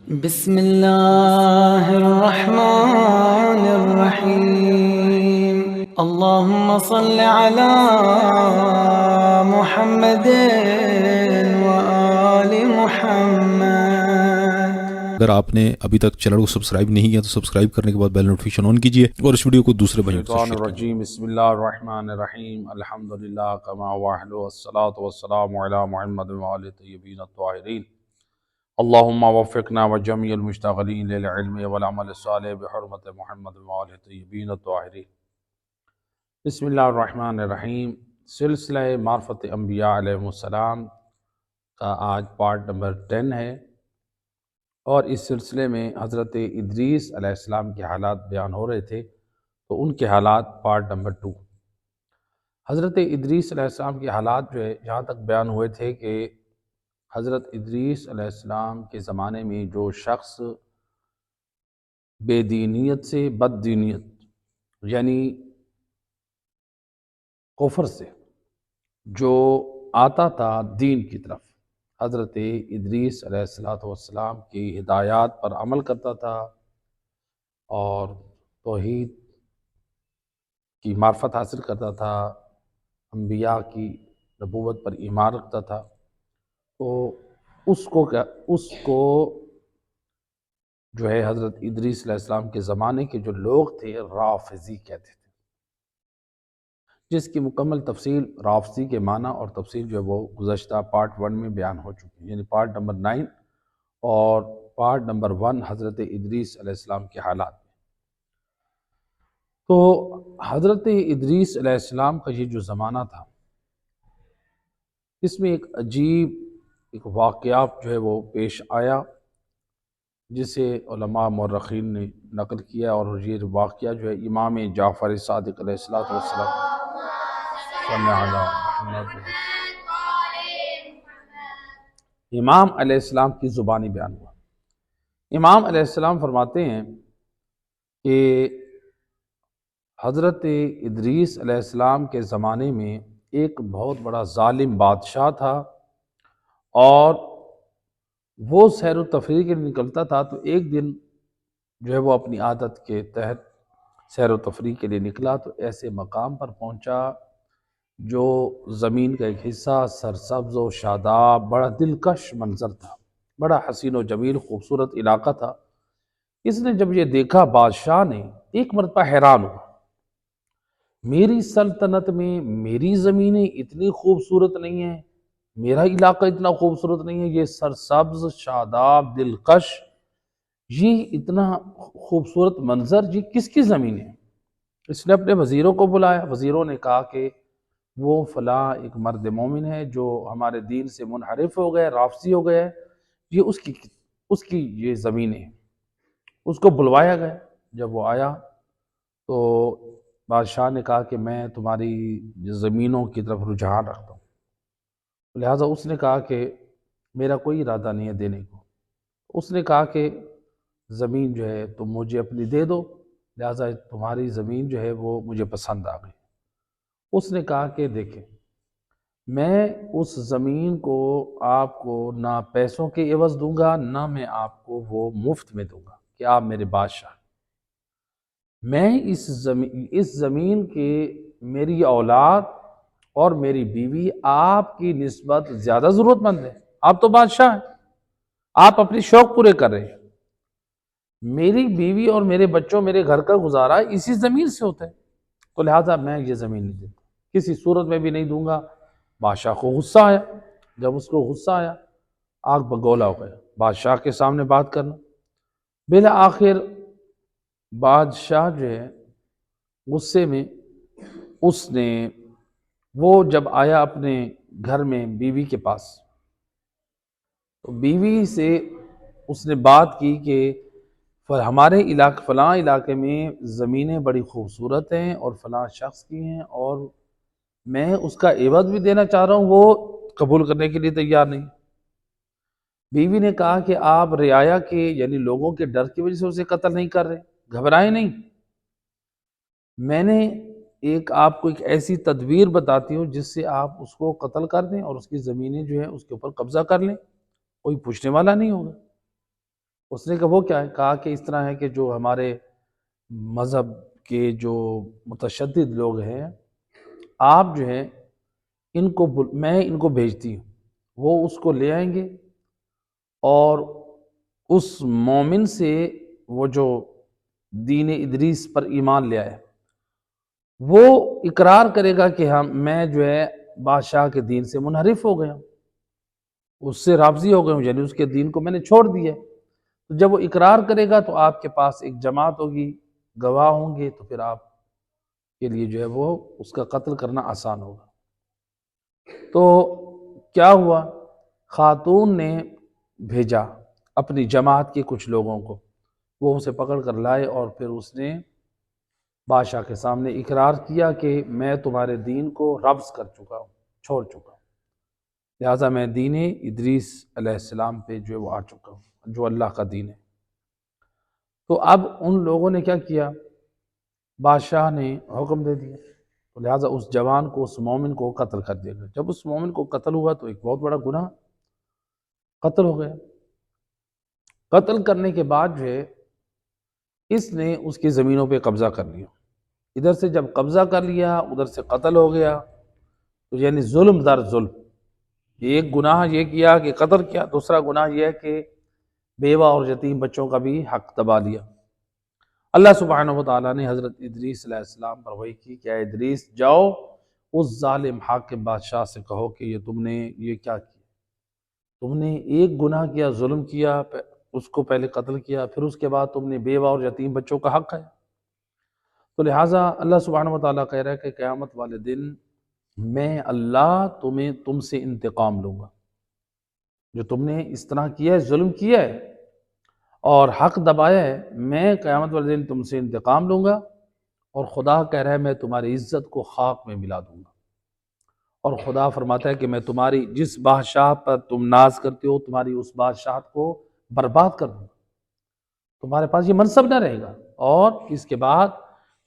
بسم الله الرحمن الرحيم اللهم صل على محمد وآل محمد۔ اگر آپ نے ابھی تک چینل کو سبسکرائب نہیں کیا تو سبسکرائب کرنے کے بعد بیل نوٹیفیکیشن آن کیجئے اور اس ویڈیو کو دوسرے بھائیوں کے ساتھ الشیطان شیئر کیجئے۔ الرجیم بسم اللہ الرحمن الرحیم الحمدللہ کما وحلو والصلاة والسلام علی محمد وآل طیبین الطاہرین اللہم وفقنا وجمیع المشتغلین للعلم والعمل الصالح بحرمت محمد وآل طیبین الطاہرین۔ بسم اللہ الرحمن الرحیم۔ سلسلہ معرفت انبیاء علیہ السلام کا آج پارٹ نمبر 10 ہے، اور اس سلسلے میں حضرت ادریس علیہ السلام کے حالات بیان ہو رہے تھے، تو ان کے حالات پارٹ نمبر 2۔ حضرت ادریس علیہ السلام کے حالات جو ہے جہاں تک بیان ہوئے تھے کہ حضرت ادریس علیہ السلام کے زمانے میں جو شخص بے دینیت سے بد دینیت یعنی کفر سے جو آتا تھا دین کی طرف، حضرت ادریس علیہ السلام کی ہدایات پر عمل کرتا تھا اور توحید کی معرفت حاصل کرتا تھا، انبیاء کی نبوت پر ایمان رکھتا تھا، تو اس کو جو ہے حضرت ادریس علیہ السلام کے زمانے کے جو لوگ تھے رافضی کہتے تھے، جس کی مکمل تفصیل رافضی کے معنی اور تفصیل جو ہے وہ گزشتہ پارٹ 1 میں بیان ہو چکی ہے، یعنی پارٹ نمبر 9 اور پارٹ نمبر 1 حضرت ادریس علیہ السلام کے حالات میں۔ تو حضرت ادریس علیہ السلام کا یہ جو زمانہ تھا، اس میں ایک عجیب واقعہ جو ہے وہ پیش آیا، جسے علماء مورخین نے نقل کیا، اور یہ واقعہ جو ہے امام جعفر صادق علیہ السلام صلی علی محمد امام علیہ السلام کی زبانی بیان ہوا۔ امام علیہ السلام فرماتے ہیں کہ حضرت ادریس علیہ السلام کے زمانے میں ایک بہت بڑا ظالم بادشاہ تھا، اور وہ سیر و تفریح کے لیے نکلتا تھا، تو ایک دن جو ہے وہ اپنی عادت کے تحت سیر و تفریح کے لیے نکلا، تو ایسے مقام پر پہنچا جو زمین کا ایک حصہ سرسبز و شاداب، بڑا دلکش منظر تھا، بڑا حسین و جمیل خوبصورت علاقہ تھا۔ اس نے جب یہ دیکھا، بادشاہ نے ایک مرتبہ حیران ہوا، میری سلطنت میں میری زمینیں اتنی خوبصورت نہیں ہیں، میرا علاقہ اتنا خوبصورت نہیں ہے، یہ سرسبز شاداب دلکش، یہ اتنا خوبصورت منظر، یہ کس کی زمین ہے؟ اس نے اپنے وزیروں کو بلایا، وزیروں نے کہا کہ وہ فلاں ایک مرد مومن ہے جو ہمارے دین سے منحرف ہو گیا، رافضی ہو گیا ہے، یہ اس کی یہ زمینیں ہیں۔ اس کو بلوایا گیا، جب وہ آیا تو بادشاہ نے کہا کہ میں تمہاری زمینوں کی طرف رجحان رکھتا ہوں، لہٰذا اس نے کہا کہ میرا کوئی ارادہ نہیں ہے دینے کو۔ اس نے کہا کہ زمین جو ہے تم مجھے اپنی دے دو، لہٰذا تمہاری زمین جو ہے وہ مجھے پسند آ گئی۔ اس نے کہا کہ دیکھیں، میں اس زمین کو آپ کو نہ پیسوں کے عوض دوں گا، نہ میں آپ کو وہ مفت میں دوں گا کہ آپ میرے بادشاہ، میں اس زمین کے میری اولاد اور میری بیوی آپ کی نسبت زیادہ ضرورت مند ہے، آپ تو بادشاہ ہیں، آپ اپنی شوق پورے کر رہے ہیں، میری بیوی اور میرے بچوں، میرے گھر کا گزارا اسی زمین سے ہوتا ہے، تو لہٰذا میں یہ زمین نہیں دیتا، کسی صورت میں بھی نہیں دوں گا۔ بادشاہ کو غصہ آیا، جب اس کو غصہ آیا، آگ بگولا ہو گیا بادشاہ کے سامنے بات کرنا۔ بالآخر بادشاہ جو ہے غصے میں اس نے وہ جب آیا اپنے گھر میں بیوی کے پاس، تو بیوی سے اس نے بات کی کہ ہمارے فلاں علاقے میں زمینیں بڑی خوبصورت ہیں اور فلاں شخص کی ہیں، اور میں اس کا عوض بھی دینا چاہ رہا ہوں، وہ قبول کرنے کے لیے تیار نہیں۔ بیوی نے کہا کہ آپ رعایا کے یعنی لوگوں کے ڈر کی وجہ سے اسے قتل نہیں کر رہے، گھبرائیں نہیں، میں نے آپ کو ایک ایسی تدبیر بتاتی ہوں جس سے آپ اس کو قتل کر دیں اور اس کی زمینیں جو ہیں اس کے اوپر قبضہ کر لیں، کوئی پوچھنے والا نہیں ہوگا۔ اس نے کہا وہ کیا ہے؟ کہا کہ اس طرح ہے کہ جو ہمارے مذہب کے جو متشدد لوگ ہیں، آپ جو ہے ان کو میں ان کو بھیجتی ہوں، وہ اس کو لے آئیں گے اور اس مومن سے وہ جو دین ادریس پر ایمان لے آئے وہ اقرار کرے گا کہ میں جو ہے بادشاہ کے دین سے منحرف ہو گیا ہوں، اس سے راضی ہو گیا ہوں، یعنی اس کے دین کو میں نے چھوڑ دیا ہے۔ تو جب وہ اقرار کرے گا تو آپ کے پاس ایک جماعت ہوگی، گواہ ہوں گے، تو پھر آپ کے لیے جو ہے وہ اس کا قتل کرنا آسان ہوگا۔ تو کیا ہوا، خاتون نے بھیجا اپنی جماعت کے کچھ لوگوں کو، وہ اسے پکڑ کر لائے اور پھر اس نے بادشاہ کے سامنے اقرار کیا کہ میں تمہارے دین کو رفض کر چکا ہوں، چھوڑ چکا ہوں، لہٰذا میں دین ادریس علیہ السلام پہ جو ہے وہ آ چکا ہوں، جو اللہ کا دین ہے۔ تو اب ان لوگوں نے کیا کیا، بادشاہ نے حکم دے دیا، تو لہٰذا اس جوان کو، اس مومن کو قتل کر دیا گیا۔ جب اس مومن کو قتل ہوا تو ایک بہت بڑا گناہ قتل ہو گیا۔ قتل کرنے کے بعد جو ہے اس نے اس کی زمینوں پہ قبضہ کر لیا، ادھر سے جب قبضہ کر لیا ادھر سے قتل ہو گیا، تو یعنی ظلم در ظلم۔ ایک گناہ یہ کیا کہ قتل کیا، دوسرا گناہ یہ ہے کہ بیوہ اور یتیم بچوں کا بھی حق دبا لیا۔ اللہ سبحانہ و تعالیٰ نے حضرت ادریس علیہ السلام پر وحی کی کہ اے ادریس جاؤ اس ظالم حاکم بادشاہ سے کہو کہ یہ تم نے یہ کیا کیا، تم نے ایک گناہ کیا، ظلم کیا، اس کو پہلے قتل کیا، پھر اس کے بعد تم نے بیوہ اور یتیم بچوں کا حق ہے۔ تو لہٰذا اللہ سبحانہ و تعالیٰ کہہ رہا ہے کہ قیامت والے دن میں اللہ تم سے انتقام لوں گا، جو تم نے اس طرح کیا ہے، ظلم کیا ہے اور حق دبایا ہے، میں قیامت والے دن تم سے انتقام لوں گا۔ اور خدا کہہ رہا ہے میں تمہاری عزت کو خاک میں ملا دوں گا، اور خدا فرماتا ہے کہ میں تمہاری جس بادشاہ پر تم ناز کرتے ہو تمہاری اس بادشاہت کو برباد کر دوں گا، تمہارے پاس یہ منصب نہ رہے گا، اور اس کے بعد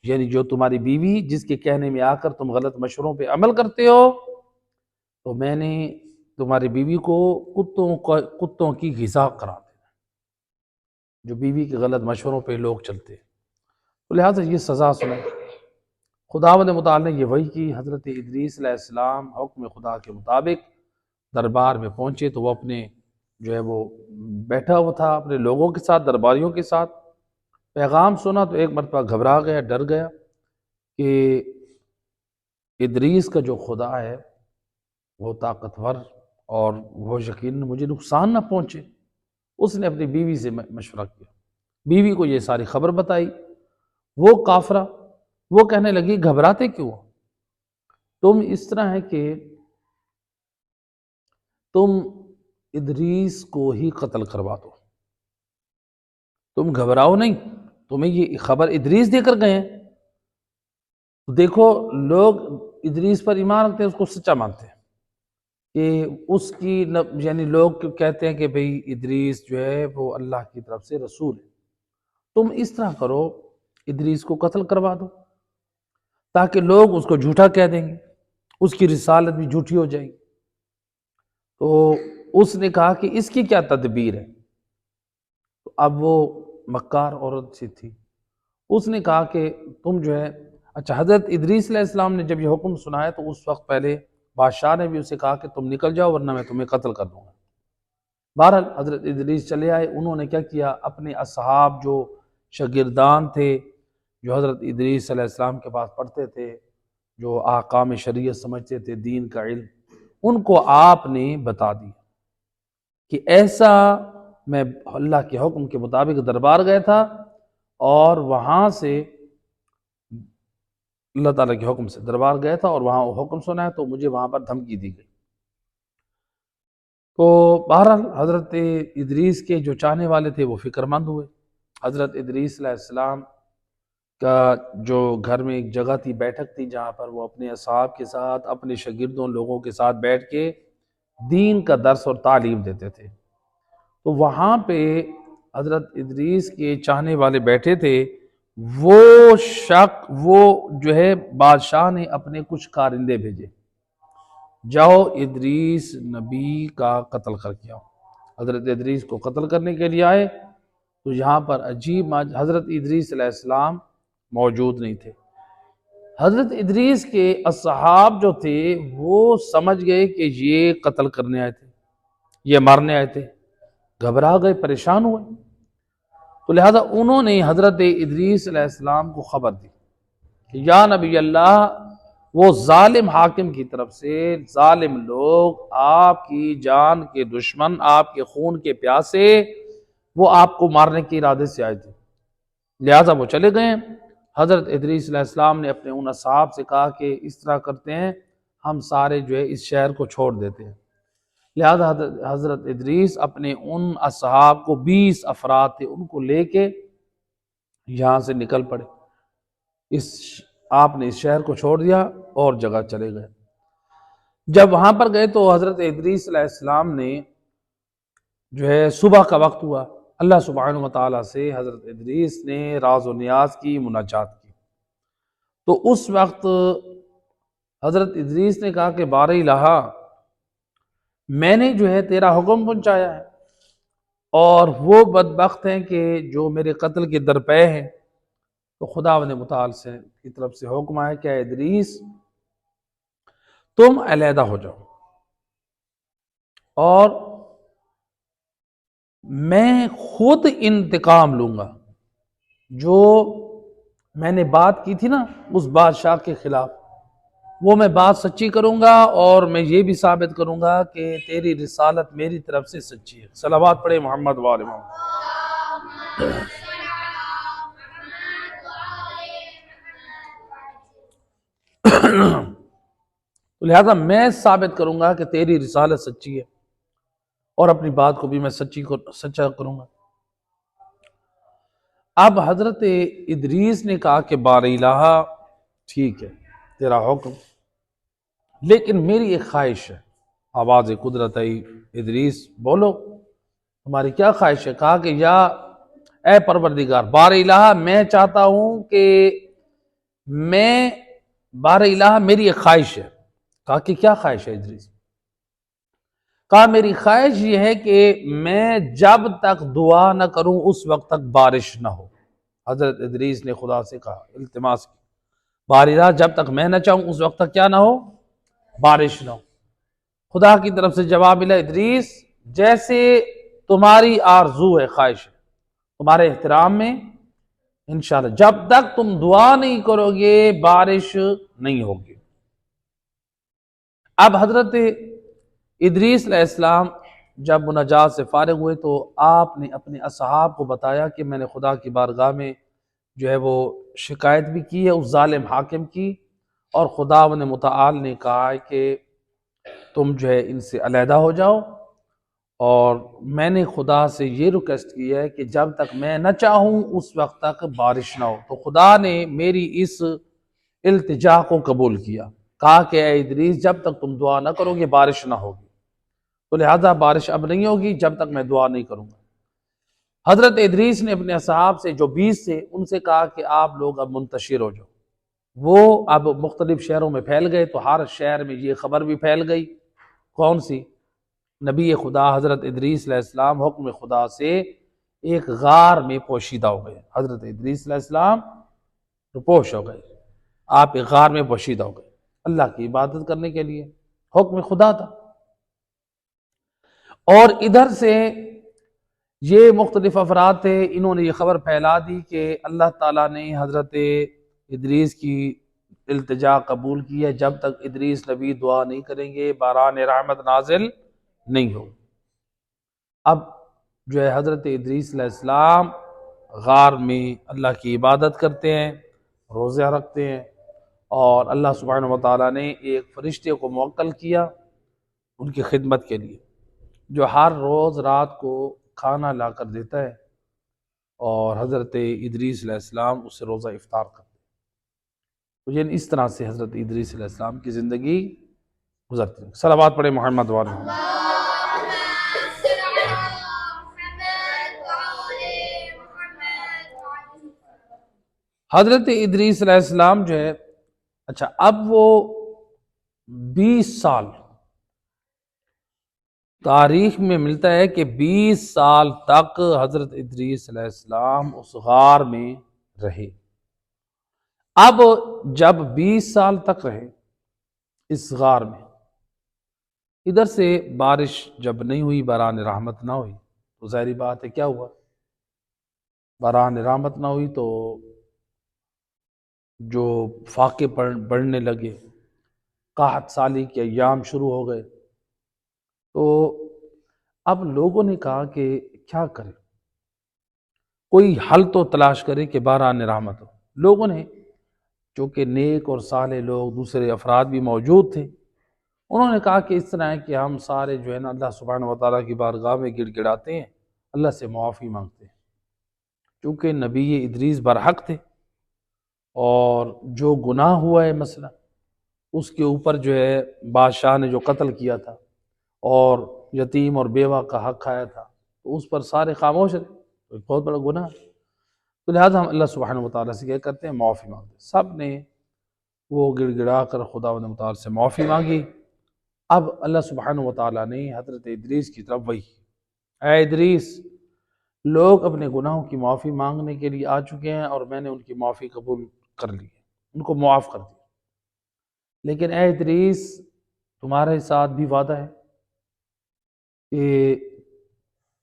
یعنی جو تمہاری بیوی جس کے کہنے میں آ کر تم غلط مشوروں پہ عمل کرتے ہو، تو میں نے تمہاری بیوی کو کتوں کی غذا قرار دینا، جو بیوی کے غلط مشوروں پہ لوگ چلتے ہیں، تو لہٰذا یہ سزا سنیں۔ خداوند متعال نے یہ وحی کی، حضرت ادریس علیہ السلام حکم خدا کے مطابق دربار میں پہنچے تو وہ اپنے جو ہے وہ بیٹھا ہوا تھا اپنے لوگوں کے ساتھ، درباریوں کے ساتھ، پیغام سنا تو ایک مرتبہ گھبرا گیا، ڈر گیا کہ ادریس کا جو خدا ہے وہ طاقتور اور وہ یقیناً مجھے نقصان نہ پہنچے۔ اس نے اپنی بیوی سے مشورہ کیا، بیوی کو یہ ساری خبر بتائی، وہ کافرہ وہ کہنے لگی گھبراتے کیوں، تم اس طرح ہے کہ تم ادریس کو ہی قتل کروا دو، تم گھبراؤ نہیں، تمہیں یہ خبر ادریس دے کر گئے ہیں، دیکھو لوگ ادریس پر ایمان رکھتے ہیں، اس کو سچا مانتے ہیں کہ اس کی یعنی لوگ کہتے ہیں کہ بھئی ادریس جو ہے وہ اللہ کی طرف سے رسول ہے، تم اس طرح کرو ادریس کو قتل کروا دو تاکہ لوگ اس کو جھوٹا کہہ دیں گے، اس کی رسالت بھی جھوٹی ہو جائے گی۔ تو اس نے کہا کہ اس کی کیا تدبیر ہے، تو اب وہ مکار عورت سی تھی، اس نے کہا کہ تم جو ہے اچھا، حضرت ادریس علیہ السلام نے جب یہ حکم سنایا تو اس وقت پہلے بادشاہ نے بھی اسے کہا کہ تم نکل جاؤ ورنہ میں تمہیں قتل کر دوں گا۔ بہرحال حضرت ادریس چلے آئے، انہوں نے کیا کیا، اپنے اصحاب جو شاگردان تھے جو حضرت ادریس علیہ السلام کے پاس پڑھتے تھے، جو احکام شریعت سمجھتے تھے، دین کا علم، ان کو آپ نے بتا دیا کہ ایسا میں اللہ کے حکم کے مطابق دربار گیا تھا اور وہاں سے اللہ تعالیٰ کے حکم سے دربار گیا تھا اور وہاں وہ حکم سنا ہے تو مجھے وہاں پر دھمکی دی گئی۔ تو بہرحال حضرت ادریس کے جو چاہنے والے تھے وہ فکر مند ہوئے۔ حضرت ادریس علیہ السلام کا جو گھر میں ایک جگہ تھی، بیٹھک تھی، جہاں پر وہ اپنے اصحاب کے ساتھ، اپنے شاگردوں لوگوں کے ساتھ بیٹھ کے دین کا درس اور تعلیم دیتے تھے، تو وہاں پہ حضرت ادریس کے چاہنے والے بیٹھے تھے، وہ جو ہے بادشاہ نے اپنے کچھ کارندے بھیجے، جاؤ ادریس نبی کا قتل کر کے آؤ۔ حضرت ادریس کو قتل کرنے کے لیے آئے تو یہاں پر عجیب حضرت ادریس علیہ السلام موجود نہیں تھے۔ حضرت ادریس کے اصحاب جو تھے وہ سمجھ گئے کہ یہ قتل کرنے آئے تھے، یہ مارنے آئے تھے، گھبرا گئے، پریشان ہوئے۔ تو لہذا انہوں نے حضرت ادریس علیہ السلام کو خبر دی کہ یا نبی اللہ، وہ ظالم حاکم کی طرف سے ظالم لوگ، آپ کی جان کے دشمن، آپ کے خون کے پیاسے، وہ آپ کو مارنے کے ارادے سے آئے تھے، لہذا وہ چلے گئے۔ حضرت ادریس علیہ السلام نے اپنے ان اصحاب سے کہا کہ اس طرح کرتے ہیں، ہم سارے جو ہے اس شہر کو چھوڑ دیتے ہیں۔ لہذا حضرت ادریس اپنے ان اصحاب کو 20 افراد تھے، ان کو لے کے یہاں سے نکل پڑے، آپ نے اس شہر کو چھوڑ دیا اور جگہ چلے گئے۔ جب وہاں پر گئے تو حضرت ادریس علیہ السلام نے جو ہے صبح کا وقت ہوا، اللہ سبحانہ وتعالیٰ سے حضرت ادریس نے راز و نیاز کی، مناجات کی۔ تو اس وقت حضرت ادریس نے کہا کہ بار الہ، میں نے جو ہے تیرا حکم پہنچایا ہے، اور وہ بدبخت ہیں کہ جو میرے قتل کے درپے ہیں۔ تو خداوند متعال سے کی طرف سے حکم آیا کہ اے ادریس، تم علیحدہ ہو جاؤ، اور میں خود انتقام لوں گا۔ جو میں نے بات کی تھی نا اس بادشاہ کے خلاف، وہ میں بات سچی کروں گا، اور میں یہ بھی ثابت کروں گا کہ تیری رسالت میری طرف سے سچی ہے۔ صلوات پڑھے محمد وآل محمد۔ تو لہذا میں ثابت کروں گا کہ تیری رسالت سچی ہے، اور اپنی بات کو بھی میں سچا کروں گا۔ اب حضرت ادریس نے کہا کہ بار الہ، ٹھیک ہے تیرا حکم، لیکن میری ایک خواہش ہے۔ آواز قدرت آئی، ادریس بولو تمہاری کیا خواہش ہے؟ کہا کہ یا اے پروردگار، بار الہ، میں چاہتا ہوں کہ بار الہ میری ایک خواہش ہے۔ کہا کہ کیا خواہش ہے ادریس؟ کہا میری خواہش یہ ہے کہ میں جب تک دعا نہ کروں اس وقت تک بارش نہ ہو۔ حضرت ادریس نے خدا سے کہا، التماس کی، بار الہ جب تک میں نہ چاہوں اس وقت تک کیا نہ ہو؟ بارش نہ ہو۔ خدا کی طرف سے جواب ملا، ادریس جیسے تمہاری آرزو ہے، خواہش ہے، تمہارے احترام میں انشاءاللہ جب تک تم دعا نہیں کرو گے بارش نہیں ہوگی۔ اب حضرت ادریس علیہ السلام جب مناجات سے فارغ ہوئے تو آپ نے اپنے اصحاب کو بتایا کہ میں نے خدا کی بارگاہ میں جو ہے وہ شکایت بھی کی ہے اس ظالم حاکم کی، اور خداوند متعال نے کہا ہے کہ تم جو ہے ان سے علیحدہ ہو جاؤ، اور میں نے خدا سے یہ ریکویسٹ کی ہے کہ جب تک میں نہ چاہوں اس وقت تک بارش نہ ہو۔ تو خدا نے میری اس التجا کو قبول کیا، کہا کہ اے ادریس جب تک تم دعا نہ کرو گے بارش نہ ہوگی، تو لہذا بارش اب نہیں ہوگی جب تک میں دعا نہیں کروں گا۔ حضرت ادریس نے اپنے اصحاب سے جو 20 تھے ان سے کہا کہ آپ لوگ اب منتشر ہو جاؤ۔ وہ اب مختلف شہروں میں پھیل گئے، تو ہر شہر میں یہ خبر بھی پھیل گئی، کون سی؟ نبی خدا حضرت ادریس علیہ السلام حکم خدا سے ایک غار میں پوشیدہ ہو گئے۔ حضرت ادریس علیہ السلام رپوش ہو گئے، آپ ایک غار میں پوشیدہ ہو گئے اللہ کی عبادت کرنے کے لیے، حکم خدا تھا۔ اور ادھر سے یہ مختلف افراد تھے، انہوں نے یہ خبر پھیلا دی کہ اللہ تعالیٰ نے حضرت ادریس کی التجا قبول کی ہے، جب تک ادریس نبی دعا نہیں کریں گے باران رحمت نازل نہیں ہو۔ اب جو ہے حضرت ادریس علیہ السلام غار میں اللہ کی عبادت کرتے ہیں، روزہ رکھتے ہیں، اور اللہ سبحانہ وتعالیٰ نے ایک فرشتے کو موکل کیا ان کی خدمت کے لیے، جو ہر روز رات کو کھانا لا کر دیتا ہے، اور حضرت ادریس علیہ السلام اس سے روزہ افطار کرتے ہیں۔ تو یہ اس طرح سے حضرت ادریس علیہ السلام کی زندگی گزرتی ہے۔ صلوات پڑھے محمد وآل محمد۔ حضرت ادریس علیہ السلام جو ہے، اچھا اب وہ 20 سال تاریخ میں ملتا ہے کہ 20 سال تک حضرت ادریس علیہ السلام اس غار میں رہے۔ اب جب 20 سال تک رہے اس غار میں، ادھر سے بارش جب نہیں ہوئی، باران رحمت نہ ہوئی، تو ظاہری بات ہے کیا ہوا؟ باران رحمت نہ ہوئی تو جو فاقے بڑھنے لگے، قحط سالی کے ایام شروع ہو گئے۔ تو اب لوگوں نے کہا کہ کیا کرے، کوئی حل تو تلاش کرے کہ باران رحمت ہو۔ لوگوں نے، چونکہ نیک اور صالح لوگ دوسرے افراد بھی موجود تھے، انہوں نے کہا کہ اس طرح ہے کہ ہم سارے جو ہے نا اللہ سبحانہ وتعالیٰ کی بارگاہ میں گڑ گڑاتے ہیں، اللہ سے معافی مانگتے ہیں، چونکہ نبی ادریس برحق تھے، اور جو گناہ ہوا ہے مثلا اس کے اوپر جو ہے بادشاہ نے جو قتل کیا تھا اور یتیم اور بیوہ کا حق کھایا تھا، تو اس پر سارے خاموش رہے، تو ایک بہت بڑا گناہ ہے۔ تو لہٰذا ہم اللہ سبحانہ وتعالیٰ سے کیا کرتے ہیں؟ معافی مانگتے ہیں۔ سب نے وہ گڑ گڑا کر خدا متعال سے معافی مانگی۔ اب اللہ سبحانہ وتعالیٰ نے حضرت ادریس کی طرف وحی، اے ادریس، لوگ اپنے گناہوں کی معافی مانگنے کے لیے آ چکے ہیں اور میں نے ان کی معافی قبول کر لی ہے، ان کو معاف کر دیا، لیکن اے ادریس تمہارے ساتھ بھی وعدہ ہے کہ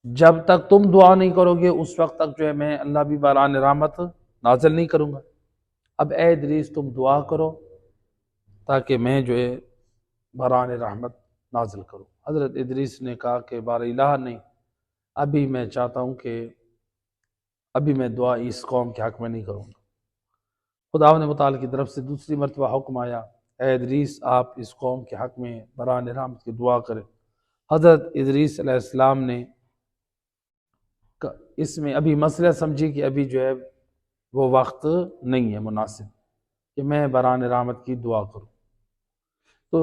جب تک تم دعا نہیں کرو گے اس وقت تک جو ہے میں اللہ بھی باران رحمت نازل نہیں کروں گا۔ اب اے ادریس تم دعا کرو تاکہ میں جو ہے باران رحمت نازل کروں۔ حضرت ادریس نے کہا کہ بار الہ نہیں، ابھی میں چاہتا ہوں کہ ابھی میں دعا اس قوم کے حق میں نہیں کروں گا۔ خداوند متعال کی طرف سے دوسری مرتبہ حکم آیا، اے ادریس آپ اس قوم کے حق میں باران رحمت کی دعا کریں۔ حضرت ادریس علیہ السلام نے اس میں ابھی مسئلہ سمجھی کہ ابھی جو ہے وہ وقت نہیں ہے مناسب کہ میں باران رحمت کی دعا کروں۔ تو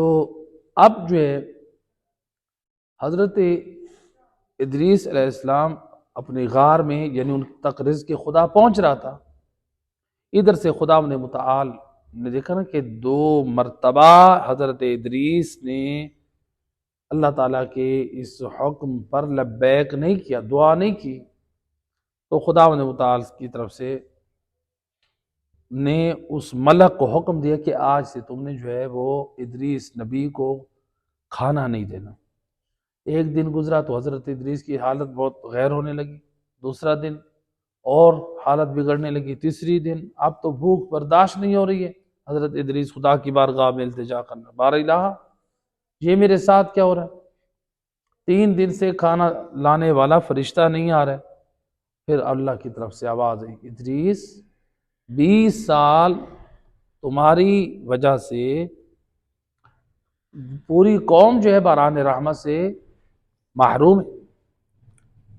اب جو ہے حضرت ادریس علیہ السلام اپنے غار میں، یعنی ان تک رزق خدا پہنچ رہا تھا، ادھر سے خدا نے متعال نے دیکھا نا کہ 2 مرتبہ حضرت ادریس نے اللہ تعالیٰ کے اس حکم پر لبیک نہیں کیا، دعا نہیں کی، تو خدا متعال کی طرف سے نے اس ملک کو حکم دیا کہ آج سے تم نے جو ہے وہ ادریس نبی کو کھانا نہیں دینا۔ ایک دن گزرا تو حضرت ادریس کی حالت بہت غیر ہونے لگی، دوسرا دن اور حالت بگڑنے لگی، تیسری دن اب تو بھوک برداشت نہیں ہو رہی ہے۔ حضرت ادریس خدا کی بارگاہ میں التجا کرنا، بار الہ یہ میرے ساتھ کیا ہو رہا ہے؟ 3 دن سے کھانا لانے والا فرشتہ نہیں آ رہا ہے۔ پھر اللہ کی طرف سے آواز آئی، ادریس 20 سال تمہاری وجہ سے پوری قوم جو ہے باران رحمت سے محروم ہے۔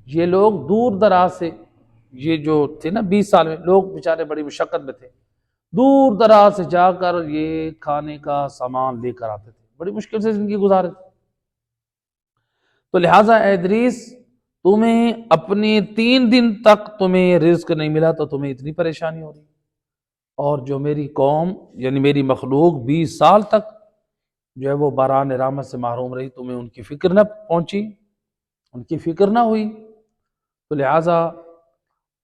یہ لوگ دور دراز سے، یہ جو تھے نا 20 سال میں لوگ بیچارے بڑی مشقت میں تھے، دور دراز سے جا کر یہ کھانے کا سامان لے کر آتے تھے، بڑی مشکل سے زندگی گزارے تھے۔ تو لہٰذا اے ادریس تمہیں اپنے 3 دن تک تمہیں رزق نہیں ملا تو تمہیں اتنی پریشانی ہو رہی، اور جو میری قوم یعنی میری مخلوق 20 سال تک جو ہے وہ باران رحمت سے محروم رہی، تمہیں ان کی فکر نہ پہنچی، ان کی فکر نہ ہوئی، تو لہٰذا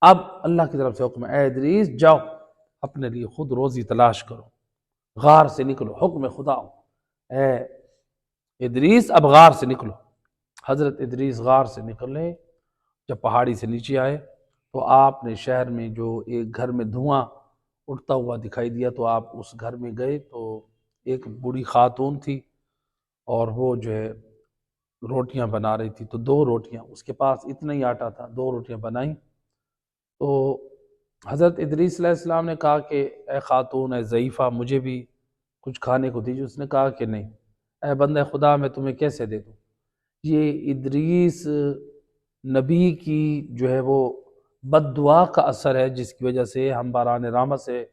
اب اللہ کی طرف سے حکم ہے، اے ادریس جاؤ اپنے لیے خود روزی تلاش کرو، غار سے نکلو، حکم خدا ہو، اے ادریس اب غار سے نکلو۔ حضرت ادریس غار سے نکلے، جب پہاڑی سے نیچے آئے تو آپ نے شہر میں جو ایک گھر میں دھواں اٹھتا ہوا دکھائی دیا، تو آپ اس گھر میں گئے تو ایک بوڑھی خاتون تھی اور وہ جو ہے روٹیاں بنا رہی تھی، تو 2 روٹیاں، اس کے پاس اتنا ہی آٹا تھا، 2 روٹیاں بنائیں۔ تو حضرت ادریس علیہ السلام نے کہا کہ اے خاتون، اے ضعیفہ، مجھے بھی کچھ کھانے کو دیجیے۔ اس نے کہا کہ نہیں، اے بندہ خدا میں تمہیں کیسے دے دوں؟ یہ ادریس نبی کی جو ہے وہ بد دعا کا اثر ہے، جس کی وجہ سے ہم باران رحمت سے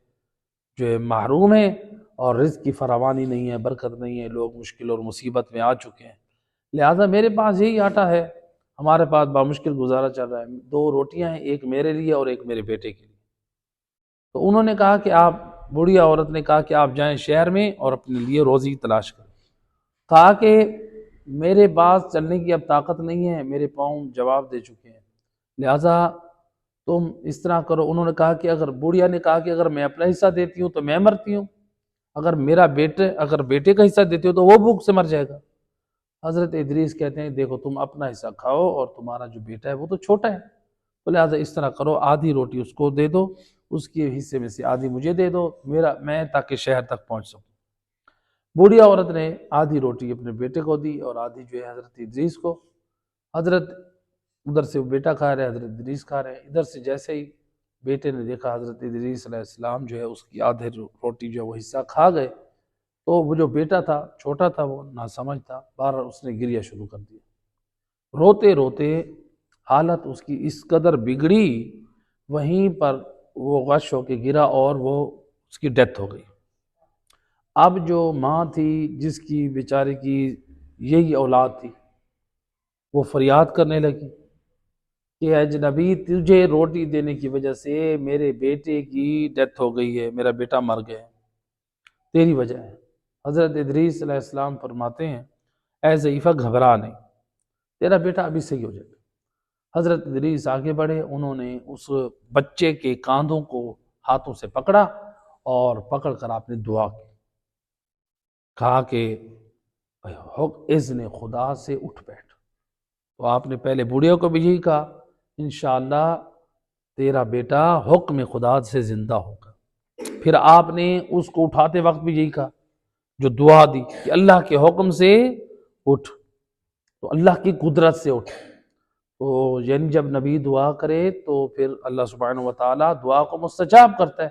جو ہے محروم ہیں، اور رزق کی فراوانی نہیں ہے، برکت نہیں ہے، لوگ مشکل اور مصیبت میں آ چکے ہیں، لہٰذا میرے پاس یہی آٹا ہے، ہمارے پاس بامشکل گزارا چل رہا ہے، 2 روٹیاں ہیں، ایک میرے لیے اور ایک میرے بیٹے کے لیے۔ تو انہوں نے کہا کہ آپ، بوڑھی عورت نے کہا کہ آپ جائیں شہر میں اور اپنے لیے روزی تلاش کریں۔ کہا کہ میرے پاس چلنے کی اب طاقت نہیں ہے، میرے پاؤں جواب دے چکے ہیں، لہٰذا تم اس طرح کرو۔ انہوں نے کہا کہ بوڑھیا نے کہا کہ اگر میں اپنا حصہ دیتی ہوں تو میں مرتی ہوں، اگر بیٹے کا حصہ دیتے ہو تو وہ بھوک سے مر جائے گا۔ حضرت ادریس کہتے ہیں دیکھو تم اپنا حصہ کھاؤ اور تمہارا جو بیٹا ہے وہ تو چھوٹا ہے، تو لہٰذا اس طرح کرو، آدھی روٹی اس کو دے دو، اس کے حصے میں سے آدھی مجھے دے دو، میں تاکہ شہر تک پہنچ سکوں۔ بوڑھی عورت نے آدھی روٹی اپنے بیٹے کو دی اور آدھی جو ہے حضرت ادریس کو۔ حضرت ادھر سے بیٹا کھا رہے، حضرت ادریس کھا رہے، ادھر سے جیسے ہی بیٹے نے دیکھا حضرت ادریس علیہ السلام جو ہے اس کی آدھی روٹی جو ہے وہ حصہ کھا گئے، تو وہ جو بیٹا تھا چھوٹا تھا، وہ ناسمجھ تھا، بہرحال اس نے گریہ شروع کر دیا۔ روتے روتے حالت اس کی اس قدر بگڑی، وہیں پر وہ غش ہو کے گرا اور وہ اس کی ڈیتھ ہو گئی۔ اب جو ماں تھی جس کی بیچارے کی یہی اولاد تھی، وہ فریاد کرنے لگی کہ اجنبی تجھے روٹی دینے کی وجہ سے میرے بیٹے کی ڈیتھ ہو گئی ہے، میرا بیٹا مر گیا ہے، تیری وجہ ہے۔ حضرت ادریس علیہ السلام فرماتے ہیں اے ضعیفہ گھبرا نہیں، تیرا بیٹا ابھی صحیح ہو جائے گا۔ حضرت ادریس آگے بڑھے، انہوں نے اس بچے کے کاندھوں کو ہاتھوں سے پکڑا اور پکڑ کر آپ نے دعا کی، کہا کہ اذن خدا سے اٹھ بیٹھ۔ تو آپ نے پہلے بوڑھیوں کو بھی یہی کہا انشاءاللہ تیرا بیٹا حکم خدا سے زندہ ہوگا۔ پھر آپ نے اس کو اٹھاتے وقت بھی یہی کہا، جو دعا دی کہ اللہ کے حکم سے اٹھ، تو اللہ کی قدرت سے اٹھ۔ تو یعنی جب نبی دعا کرے تو پھر اللہ سبحانہ وتعالی دعا کو مستجاب کرتا ہے،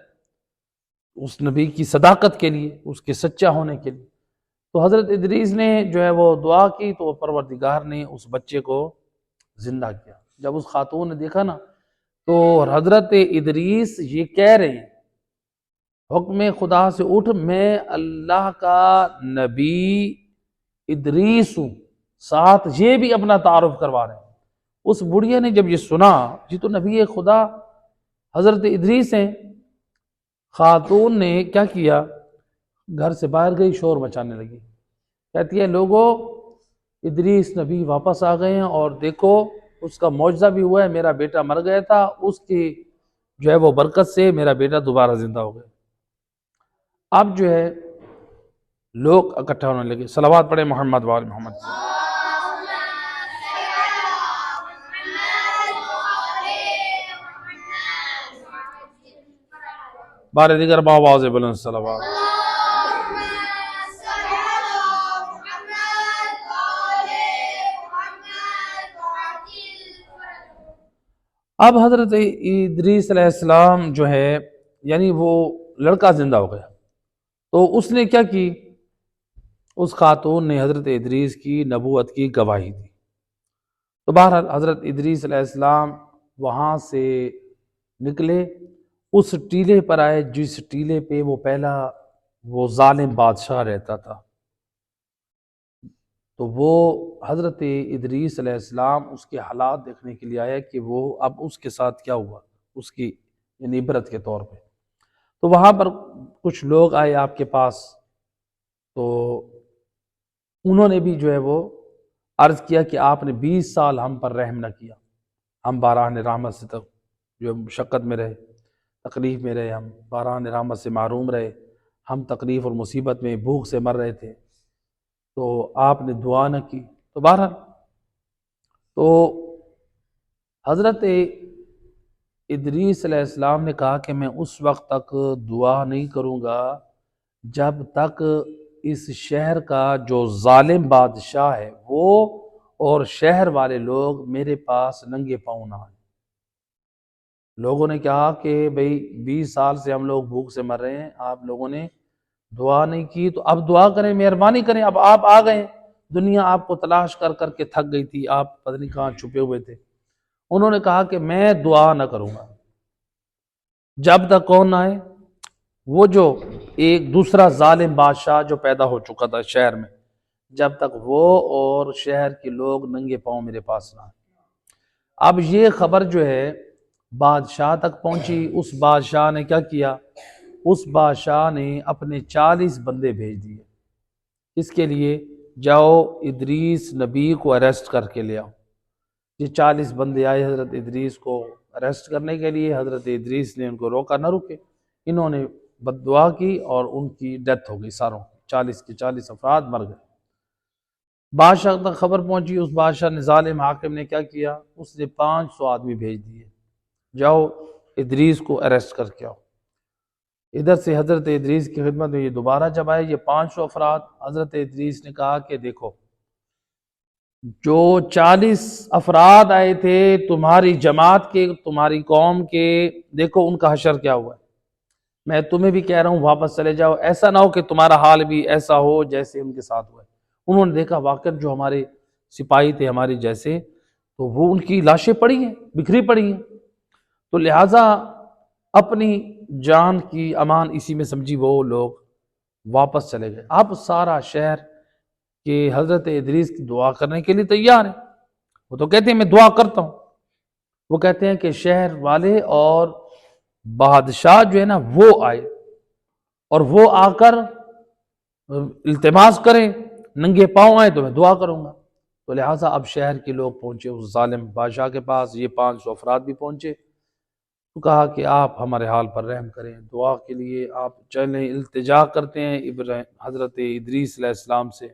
اس نبی کی صداقت کے لیے، اس کے سچا ہونے کے لیے۔ تو حضرت ادریس نے جو ہے وہ دعا کی تو پروردگار نے اس بچے کو زندہ کیا۔ جب اس خاتون نے دیکھا نا تو حضرت ادریس یہ کہہ رہے ہیں حکم خدا سے اٹھ، میں اللہ کا نبی ادریس ہوں، ساتھ یہ بھی اپنا تعارف کروا رہے ہیں۔ اس بڑھیا نے جب یہ سنا یہ تو نبی خدا حضرت ادریس ہیں، خاتون نے کیا کیا، گھر سے باہر گئی، شور مچانے لگی، کہتی ہے لوگوں ادریس نبی واپس آ گئے ہیں اور دیکھو اس کا معجزہ بھی ہوا ہے، میرا بیٹا مر گیا تھا، اس کی جو ہے وہ برکت سے میرا بیٹا دوبارہ زندہ ہو گیا۔ اب جو ہے لوگ اکٹھا ہونے لگے، صلوات پڑھے محمد وآل محمد۔ بار دیگر باواز بلند صلوات۔ اب حضرت ادریس علیہ السلام جو ہے یعنی وہ لڑکا زندہ ہو گیا، تو اس نے کیا کی، اس خاتون نے حضرت ادریس کی نبوت کی گواہی دی۔ تو بہرحال حضرت ادریس علیہ السلام وہاں سے نکلے، اس ٹیلے پر آئے جس ٹیلے پہ وہ ظالم بادشاہ رہتا تھا۔ تو وہ حضرت ادریس علیہ السلام اس کے حالات دیکھنے کے لیے آیا کہ وہ اب اس کے ساتھ کیا ہوا، اس کی یعنی عبرت کے طور پہ۔ تو وہاں پر کچھ لوگ آئے آپ کے پاس، تو انہوں نے بھی جو ہے وہ عرض کیا کہ آپ نے 20 سال ہم پر رحم نہ کیا، ہم باران رحمت سے تک جو مشقت میں رہے، تکلیف میں رہے، ہم باران رحمت سے محروم رہے، ہم تکلیف اور مصیبت میں بھوک سے مر رہے تھے، تو آپ نے دعا نہ کی۔ تو بہرحال تو حضرت ادریس علیہ السلام نے کہا کہ میں اس وقت تک دعا نہیں کروں گا جب تک اس شہر کا جو ظالم بادشاہ ہے وہ اور شہر والے لوگ میرے پاس ننگے پاؤں نہ آئیں۔ لوگوں نے کہا کہ بھئی 20 سال سے ہم لوگ بھوک سے مر رہے ہیں، آپ لوگوں نے دعا نہیں کی، تو اب دعا کریں، مہربانی کریں، اب آپ آ گئے، دنیا آپ کو تلاش کر کر کے تھک گئی تھی، آپ پتہ نہیں کہاں چھپے ہوئے تھے۔ انہوں نے کہا کہ میں دعا نہ کروں گا جب تک کون نہ آئے، وہ جو ایک دوسرا ظالم بادشاہ جو پیدا ہو چکا تھا شہر میں، جب تک وہ اور شہر کے لوگ ننگے پاؤں میرے پاس نہ آئے۔ اب یہ خبر جو ہے بادشاہ تک پہنچی، اس بادشاہ نے کیا کیا، اس بادشاہ نے اپنے 40 بندے بھیج دیے، اس کے لیے جاؤ ادریس نبی کو اریسٹ کر کے لے آؤ۔ یہ 40 بندے آئے حضرت ادریس کو اریسٹ کرنے کے لیے، حضرت ادریس نے ان کو روکا، نہ رکے، انہوں نے بد دعا کی اور ان کی ڈیتھ ہو گئی، ساروں کی 40 کے 40 افراد مر گئے۔ بادشاہ تک خبر پہنچی، اس بادشاہ نے، ظالم حاکم نے کیا کیا، اس نے 500 آدمی بھیج دیے، جاؤ ادریس کو اریسٹ کر کے آؤ۔ ادھر سے حضرت ادریس کی خدمت میں یہ دوبارہ جب آئے، یہ 500 افراد، حضرت ادریس نے کہا کہ دیکھو جو 40 افراد آئے تھے تمہاری جماعت کے، تمہاری قوم کے، دیکھو ان کا حشر کیا ہوا ہے، میں تمہیں بھی کہہ رہا ہوں واپس چلے جاؤ، ایسا نہ ہو کہ تمہارا حال بھی ایسا ہو جیسے ان کے ساتھ ہوا ہے۔ انہوں نے دیکھا واقعہ جو ہمارے سپاہی تھے ہمارے جیسے، تو وہ ان کی لاشیں پڑی ہیں، بکھری پڑی ہیں، تو لہٰذا اپنی جان کی امان اسی میں سمجھی وہ لوگ واپس چلے گئے۔ اب سارا شہر کہ حضرت ادریس کی دعا کرنے کے لیے تیار ہے، وہ تو کہتے ہیں میں دعا کرتا ہوں، وہ کہتے ہیں کہ شہر والے اور بادشاہ جو ہے نا وہ آئے اور وہ آ کر التماس کریں، ننگے پاؤں آئے تو میں دعا کروں گا۔ تو لہٰذا اب شہر کے لوگ پہنچے اس ظالم بادشاہ کے پاس، یہ 500 افراد بھی پہنچے، تو کہا کہ آپ ہمارے حال پر رحم کریں، دعا کے لیے آپ چلیں، التجا کرتے ہیں حضرت ادریس علیہ السلام سے۔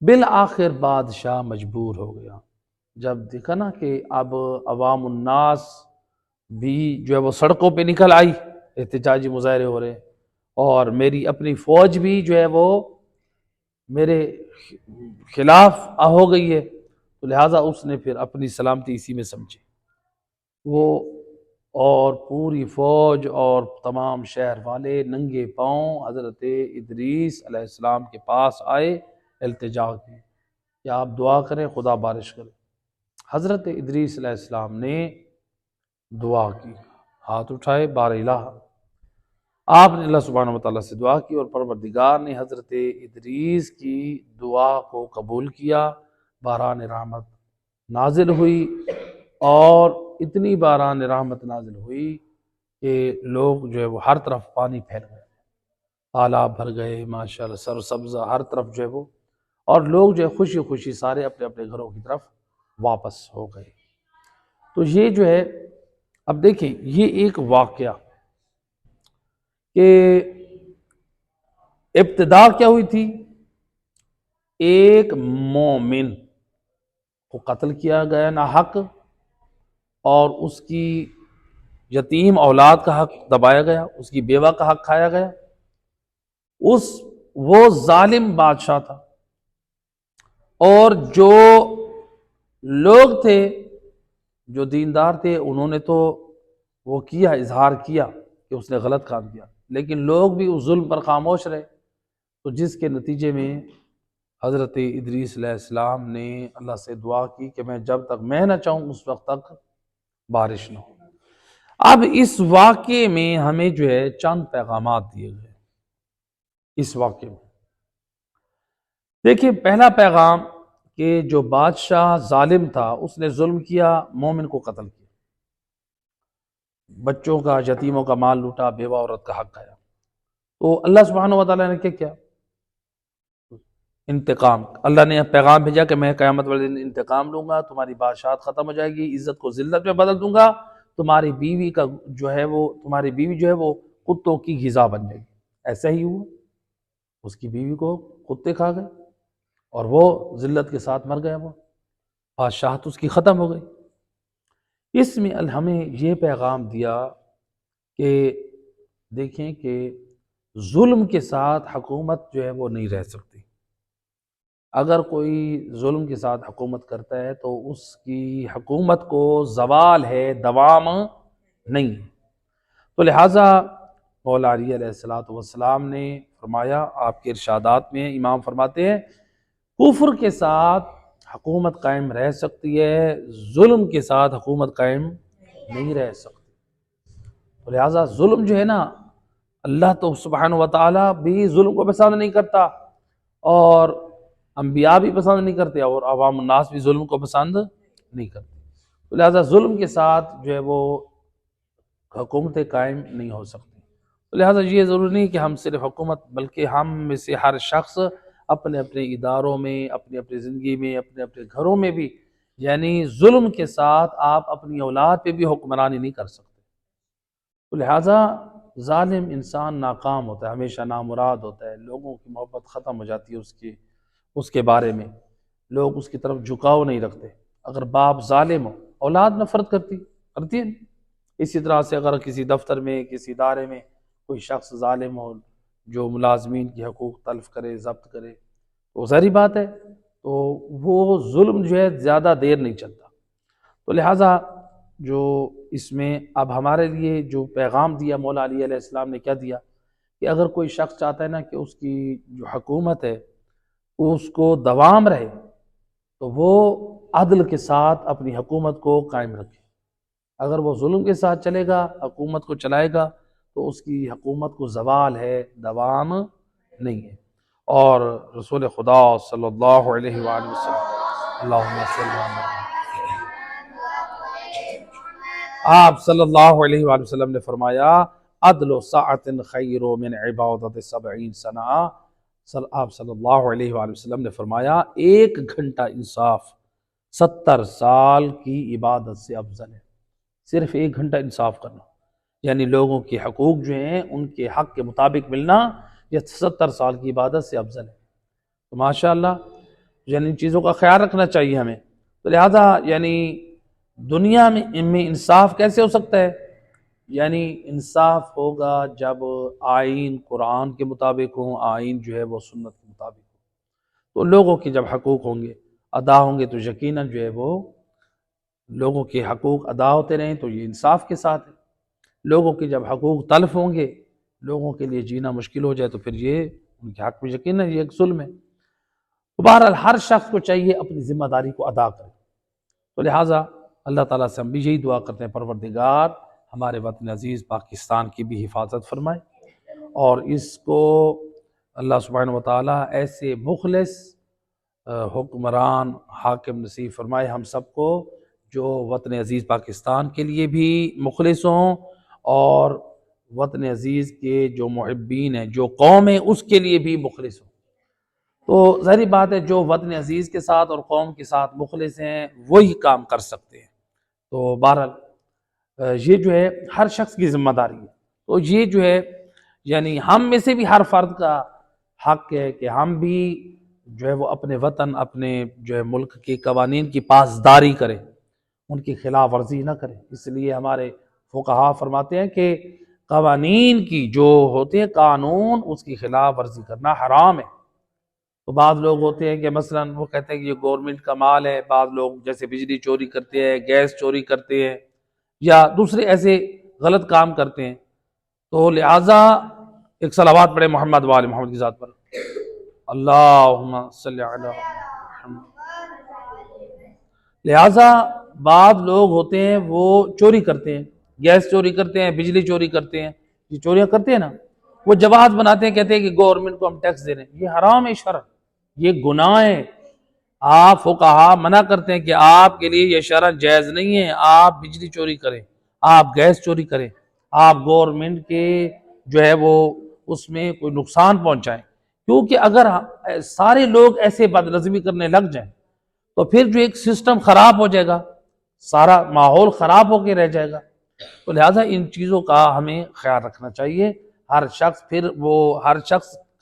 بالآخر بادشاہ مجبور ہو گیا، جب دیکھا نا کہ اب عوام الناس بھی جو ہے وہ سڑکوں پہ نکل آئی، احتجاجی مظاہرے ہو رہے ہیں، اور میری اپنی فوج بھی جو ہے وہ میرے خلاف ہو گئی ہے، تو لہٰذا اس نے پھر اپنی سلامتی اسی میں سمجھی، وہ اور پوری فوج اور تمام شہر والے ننگے پاؤں حضرت ادریس علیہ السلام کے پاس آئے، التجا کی کہ آپ دعا کریں خدا بارش کرے۔ حضرت ادریس علیہ السلام نے دعا کی، ہاتھ اٹھائے بار الہ، آپ نے اللہ سبحانہ وتعالیٰ سے دعا کی، اور پروردگار نے حضرت ادریس کی دعا کو قبول کیا، باران رحمت نازل ہوئی، اور اتنی باران رحمت نازل ہوئی کہ لوگ جو ہے وہ ہر طرف پانی پھیل گئے، تالاب بھر گئے، ماشاءاللہ سر سبزہ ہر طرف جو ہے وہ، اور لوگ جو ہے خوشی خوشی سارے اپنے اپنے گھروں کی طرف واپس ہو گئے۔ تو یہ جو ہے اب دیکھیں یہ ایک واقعہ کہ ابتدا کیا ہوئی تھی، ایک مومن کو قتل کیا گیا ناحق، اور اس کی یتیم اولاد کا حق دبایا گیا، اس کی بیوہ کا حق کھایا گیا، وہ ظالم بادشاہ تھا، اور جو لوگ تھے جو دیندار تھے انہوں نے تو وہ کیا، اظہار کیا کہ اس نے غلط کام کیا، لیکن لوگ بھی اس ظلم پر خاموش رہے، تو جس کے نتیجے میں حضرت ادریس علیہ السلام نے اللہ سے دعا کی کہ میں جب تک میں نہ چاہوں اس وقت تک بارش نہ ہو۔ اب اس واقعے میں ہمیں جو ہے چند پیغامات دیے گئے اس واقعے میں۔ دیکھیں پہلا پیغام کہ جو بادشاہ ظالم تھا اس نے ظلم کیا، مومن کو قتل کیا، بچوں کا یتیموں کا مال لوٹا، بیوہ عورت کا حق کھایا، تو اللہ سبحانہ وتعالیٰ نے کیا انتقام، اللہ نے پیغام بھیجا کہ میں قیامت والے دن انتقام لوں گا، تمہاری بادشاہت ختم ہو جائے گی، عزت کو ذلت میں بدل دوں گا، تمہاری بیوی جو ہے وہ کتوں کی غذا بن جائے گی۔ ایسا ہی ہوا، اس کی بیوی کو کتے کھا گئے اور وہ ذلت کے ساتھ مر گیا، وہ بادشاہت اس کی ختم ہو گئی۔ اس میں ہمیں یہ پیغام دیا کہ دیکھیں کہ ظلم کے ساتھ حکومت جو ہے وہ نہیں رہ سکتی، اگر کوئی ظلم کے ساتھ حکومت کرتا ہے تو اس کی حکومت کو زوال ہے، دوام نہیں۔ تو لہٰذا مولا علی علیہ السلام نے فرمایا، آپ کے ارشادات میں امام فرماتے ہیں کفر کے ساتھ حکومت قائم رہ سکتی ہے، ظلم کے ساتھ حکومت قائم نہیں رہ سکتی۔ تو لہٰذا ظلم جو ہے نا، اللہ تو سبحانہ وتعالیٰ بھی ظلم کو پسند نہیں کرتا، اور انبیاء بھی پسند نہیں کرتے، اور عوام الناس بھی ظلم کو پسند نہیں کرتے، تو لہٰذا ظلم کے ساتھ جو ہے وہ حکومتیں قائم نہیں ہو سکتی۔ تو لہٰذا یہ ضروری نہیں کہ ہم صرف حکومت، بلکہ ہم میں سے ہر شخص اپنے اپنے اداروں میں، اپنی اپنی زندگی میں، اپنے اپنے گھروں میں بھی یعنی ظلم کے ساتھ آپ اپنی اولاد پہ بھی حکمرانی نہیں کر سکتے۔ تو لہٰذا ظالم انسان ناکام ہوتا ہے، ہمیشہ نامراد ہوتا ہے، لوگوں کی محبت ختم ہو جاتی ہے اس کے بارے میں، لوگ اس کی طرف جھکاؤ نہیں رکھتے۔ اگر باپ ظالم ہو، اولاد نفرت کرتی ہے نا؟ اسی طرح سے اگر کسی دفتر میں، کسی ادارے میں کوئی شخص ظالم ہو جو ملازمین کی حقوق تلف کرے، ضبط کرے، تو ظاہری بات ہے تو وہ ظلم جو ہے زیادہ دیر نہیں چلتا۔ تو لہٰذا جو اس میں اب ہمارے لیے جو پیغام دیا مولا علی علیہ السلام نے کیا دیا کہ اگر کوئی شخص چاہتا ہے نا کہ اس کی جو حکومت ہے اس کو دوام رہے تو وہ عدل کے ساتھ اپنی حکومت کو قائم رکھے۔ اگر وہ ظلم کے ساتھ چلے گا، حکومت کو چلائے گا، تو اس کی حکومت کو زوال ہے، دوام نہیں ہے۔ اور رسول خدا صلی اللہ علیہ وآلہ وسلم اللہم صلی اللہ علیہ آپ صلی اللہ علیہ وآلہ وسلم نے فرمایا عدل ساعت خیر من عبادت 70 سنہ۔ آپ صلی اللہ علیہ وآلہ وسلم نے فرمایا 1 گھنٹہ انصاف 70 سال کی عبادت سے افضل ہے۔ صرف 1 گھنٹہ انصاف کرنا، یعنی لوگوں کے حقوق جو ہیں ان کے حق کے مطابق ملنا، یہ 70 سال کی عبادت سے افضل ہے۔ تو ماشاءاللہ یعنی ان چیزوں کا خیال رکھنا چاہیے ہمیں۔ تو لہٰذا یعنی دنیا میں انصاف کیسے ہو سکتا ہے؟ یعنی انصاف ہوگا جب آئین قرآن کے مطابق ہوں، آئین جو ہے وہ سنت کے مطابق ہوں۔ تو لوگوں کے جب حقوق ہوں گے، ادا ہوں گے، تو یقیناً جو ہے وہ لوگوں کے حقوق ادا ہوتے رہیں تو یہ انصاف کے ساتھ ہے۔ لوگوں کے جب حقوق تلف ہوں گے، لوگوں کے لیے جینا مشکل ہو جائے تو پھر یہ ان کے حق میں یقیناً یہ ایک ظلم ہے۔ تو بہرحال ہر شخص کو چاہیے اپنی ذمہ داری کو ادا کرے۔ تو لہٰذا اللہ تعالیٰ سے ہم بھی یہی دعا کرتے ہیں پروردگار ہمارے وطن عزیز پاکستان کی بھی حفاظت فرمائے، اور اس کو اللہ سبحانہ وتعالیٰ ایسے مخلص حکمران حاکم نصیب فرمائے ہم سب کو جو وطن عزیز پاکستان کے لیے بھی مخلص ہوں، اور وطن عزیز کے جو محبین ہیں، جو قوم ہے اس کے لیے بھی مخلص ہوں۔ تو ظاہری بات ہے جو وطن عزیز کے ساتھ اور قوم کے ساتھ مخلص ہیں وہی کام کر سکتے ہیں۔ تو بہرحال یہ جو ہے ہر شخص کی ذمہ داری ہے۔ تو یہ جو ہے یعنی ہم میں سے بھی ہر فرد کا حق ہے کہ ہم بھی جو ہے وہ اپنے وطن، اپنے جو ہے ملک کے قوانین کی پاسداری کریں، ان کی خلاف ورزی نہ کریں۔ اس لیے ہمارے فقہا فرماتے ہیں کہ قوانین کی جو ہوتے ہیں قانون، اس کی خلاف ورزی کرنا حرام ہے۔ تو بعض لوگ ہوتے ہیں کہ مثلاً وہ کہتے ہیں کہ یہ گورنمنٹ کا مال ہے، بعض لوگ جیسے بجلی چوری کرتے ہیں، گیس چوری کرتے ہیں، یا دوسرے ایسے غلط کام کرتے ہیں۔ تو لہٰذا ایک صلوات پڑھے محمد وآل محمد کی ذات پر، اللہم صلی علی محمد۔ لہٰذا بعض لوگ ہوتے ہیں وہ چوری کرتے ہیں، گیس چوری کرتے ہیں، بجلی چوری کرتے ہیں، یہ چوریاں کرتے ہیں نا، وہ جواز بناتے ہیں، کہتے ہیں کہ گورنمنٹ کو ہم ٹیکس دے رہے ہیں۔ یہ حرام ہے شرعاً، یہ گناہ ہے۔ آپ فقہا منع کرتے ہیں کہ آپ کے لیے یہ شرعاً جائز نہیں ہے آپ بجلی چوری کریں، آپ گیس چوری کریں، آپ گورنمنٹ کے جو ہے وہ اس میں کوئی نقصان پہنچائیں، کیونکہ اگر سارے لوگ ایسے بدنظمی کرنے لگ جائیں تو پھر جو ایک سسٹم خراب ہو جائے گا، سارا ماحول خراب ہو کے رہ جائے گا۔ تو لہٰذا ان چیزوں کا ہمیں خیال رکھنا چاہیے۔ ہر شخص